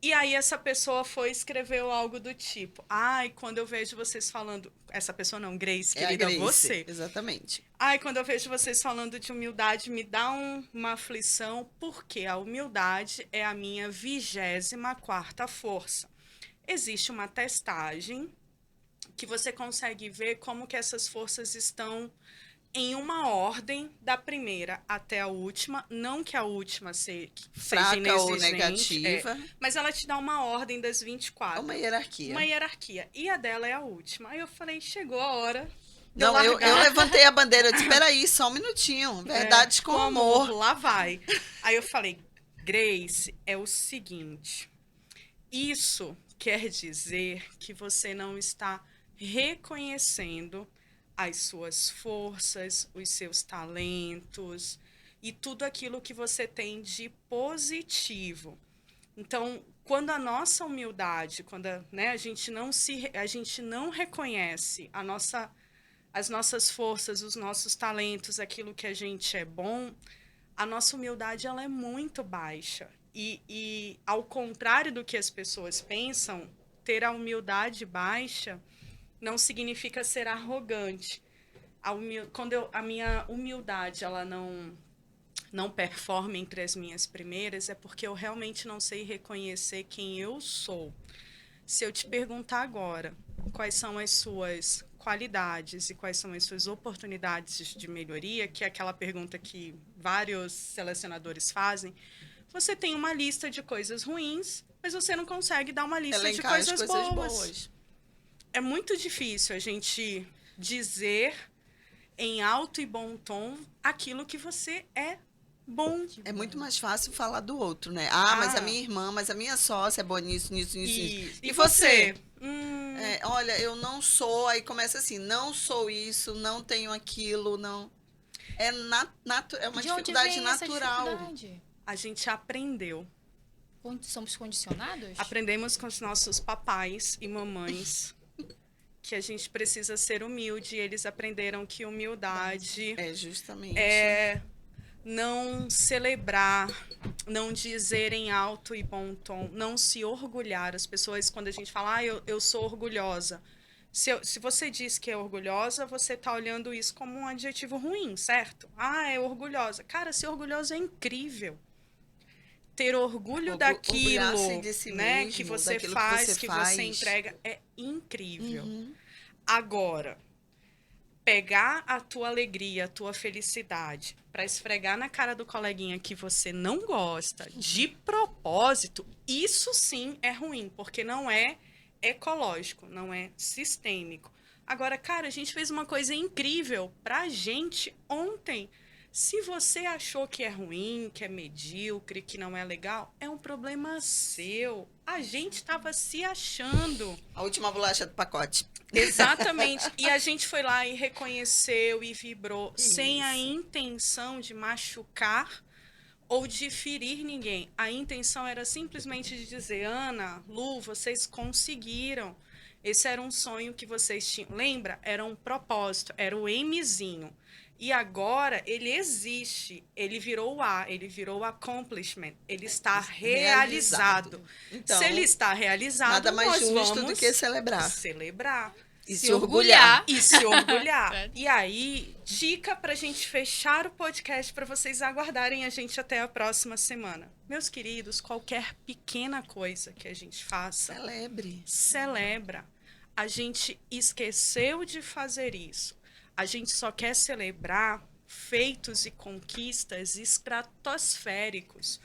E aí essa pessoa foi e escreveu algo do tipo, ai, quando eu vejo vocês falando... Essa pessoa não, Grace, É a querida, Grace, você. exatamente. Ai, quando eu vejo vocês falando de humildade, me dá uma aflição, porque a humildade é a minha 24ª força. Existe uma testagem que você consegue ver como que essas forças estão em uma ordem da primeira até a última, não que a última seja Fraca ou inexistente, negativa. mas ela te dá uma ordem das 24. É uma hierarquia. Uma hierarquia. E a dela é a última. Aí eu falei, chegou a hora de Não, eu largar. levantei a bandeira, eu disse, peraí, só um minutinho. Verdades com amor. Lá vai. Aí eu falei, Grace, é o seguinte, isso quer dizer que você não está reconhecendo as suas forças, os seus talentos e tudo aquilo que você tem de positivo. Então, quando a nossa humildade, quando a gente não reconhece as nossas forças, os nossos talentos, aquilo que a gente é bom, a nossa humildade ela é muito baixa. E ao contrário do que as pessoas pensam, ter a humildade baixa não significa ser arrogante. Quando a minha humildade ela não performa entre as minhas primeiras, é porque eu realmente não sei reconhecer quem eu sou. Se eu te perguntar agora quais são as suas qualidades e quais são as suas oportunidades de melhoria, que é aquela pergunta que vários selecionadores fazem, você tem uma lista de coisas ruins, mas você não consegue dar uma lista de Elencar as coisas boas. é muito difícil a gente dizer em alto e bom tom aquilo que você é bom. É muito mais fácil falar do outro, né? Ah, mas a minha irmã, mas a minha sócia é boa nisso, nisso, nisso. E você? Olha, eu não sou, aí começa assim, não sou isso, não tenho aquilo, não. É uma De onde dificuldade vem essa natural. dificuldade? A gente aprendeu. Somos condicionados? Aprendemos com os nossos papais e mamães que a gente precisa ser humilde. Eles aprenderam que humildade É justamente. é não celebrar, não dizer em alto e bom tom, não se orgulhar. As pessoas, quando a gente fala, eu sou orgulhosa. Se você diz que é orgulhosa, você está olhando isso como um adjetivo ruim, certo? Ah, é orgulhosa. Cara, ser orgulhosa é incrível. Ter orgulho daquilo, Orgulhar-se de si né, mesmo, que você daquilo faz, que você entrega, é incrível. Uhum. Agora, pegar a tua alegria, a tua felicidade, para esfregar na cara do coleguinha que você não gosta, de propósito, isso sim é ruim, porque não é ecológico, não é sistêmico. Agora, cara, a gente fez uma coisa incrível pra gente ontem. Se você achou que é ruim, que é medíocre, que não é legal, é um problema seu. A gente estava se achando. A última bolacha do pacote. Exatamente. E a gente foi lá e reconheceu e vibrou, Isso. sem a intenção de machucar ou de ferir ninguém. A intenção era simplesmente de dizer, Ana, Lu, vocês conseguiram. Esse era um sonho que vocês tinham. Lembra? Era um propósito, era o Mzinho. E agora ele existe, ele virou o A, ele virou o accomplishment, ele está realizado. Então, se ele está realizado, nada mais nós justo vamos do que celebrar. celebrar. E se orgulhar. E se orgulhar. E aí, dica pra gente fechar o podcast, para vocês aguardarem a gente até a próxima semana. Meus queridos, qualquer pequena coisa que a gente faça, celebra. A gente esqueceu de fazer isso. A gente só quer celebrar feitos e conquistas estratosféricos.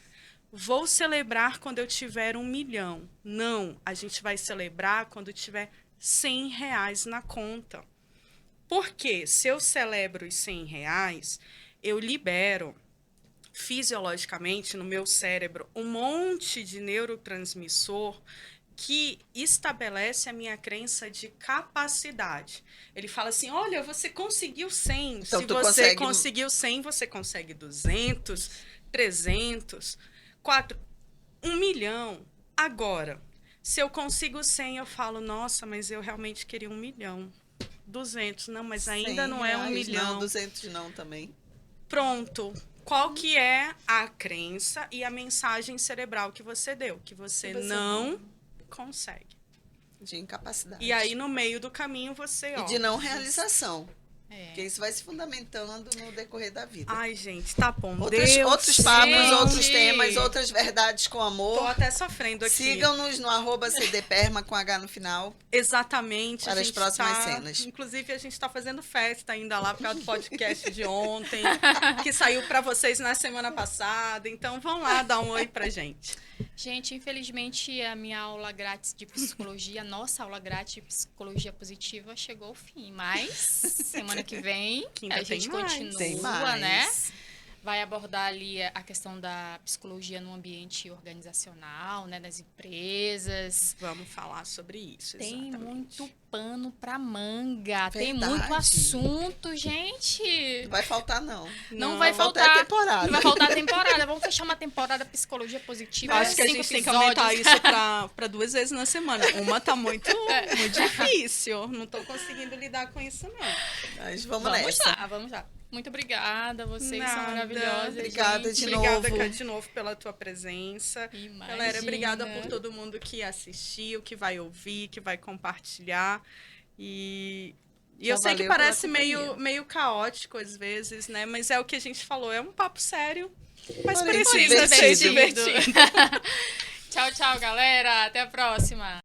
Vou celebrar quando eu tiver 1 milhão. Não, a gente vai celebrar quando tiver R$100 na conta. Porque se eu celebro os R$100, eu libero fisiologicamente no meu cérebro um monte de neurotransmissor que estabelece a minha crença de capacidade. Ele fala assim, olha, você conseguiu 100. Então, se você conseguiu 100, você consegue 200, 300, 1 milhão. Agora, se eu consigo 100, eu falo, nossa, mas eu realmente queria 1 milhão. 200, não, mas ainda não é 1 milhão. Não, 200 não também. Pronto. Qual que é a crença e a mensagem cerebral que você deu? Que você não consegue. De incapacidade. E aí, no meio do caminho, você... E de não realização. É. Porque isso vai se fundamentando no decorrer da vida. Ai, gente, tá bom. Outros papos, gente. outros temas, outras verdades com amor. Tô até sofrendo aqui. Sigam-nos no @cdperma com H no final. Exatamente. Para as próximas cenas. Inclusive, a gente está fazendo festa ainda lá por causa do podcast de ontem, que saiu para vocês na semana passada. Então, vão lá dar um oi pra gente. Gente, infelizmente, a minha aula grátis de psicologia, nossa aula grátis de psicologia positiva chegou ao fim. Mas, semana que vem, a gente continua, né? Vai abordar ali a questão da psicologia no ambiente organizacional, né? Das empresas. Vamos falar sobre isso, Tem exatamente. muito pano pra manga. Verdade. Tem muito assunto, gente. Não vai faltar, não. Não vai faltar faltar. a temporada. Não vai faltar a temporada. Vamos fechar uma temporada psicologia positiva. Acho que a 5 gente tem que episódios. aumentar isso para 2 vezes na semana. Uma tá muito difícil. Não tô conseguindo lidar com isso, não. Mas vamos Vamos nessa. lá, vamos lá. Muito obrigada, vocês são Nada. maravilhosas. Obrigada gente. de Obrigada de novo pela tua presença. Imagina. Galera, obrigada por todo mundo que assistiu, que vai ouvir, que vai compartilhar. E eu sei que valeu parece pela companhia. meio caótico às vezes, né? Mas é o que a gente falou, é um papo sério, mas Porém, precisa ser divertido. divertido. Tchau, tchau, galera. Até a próxima.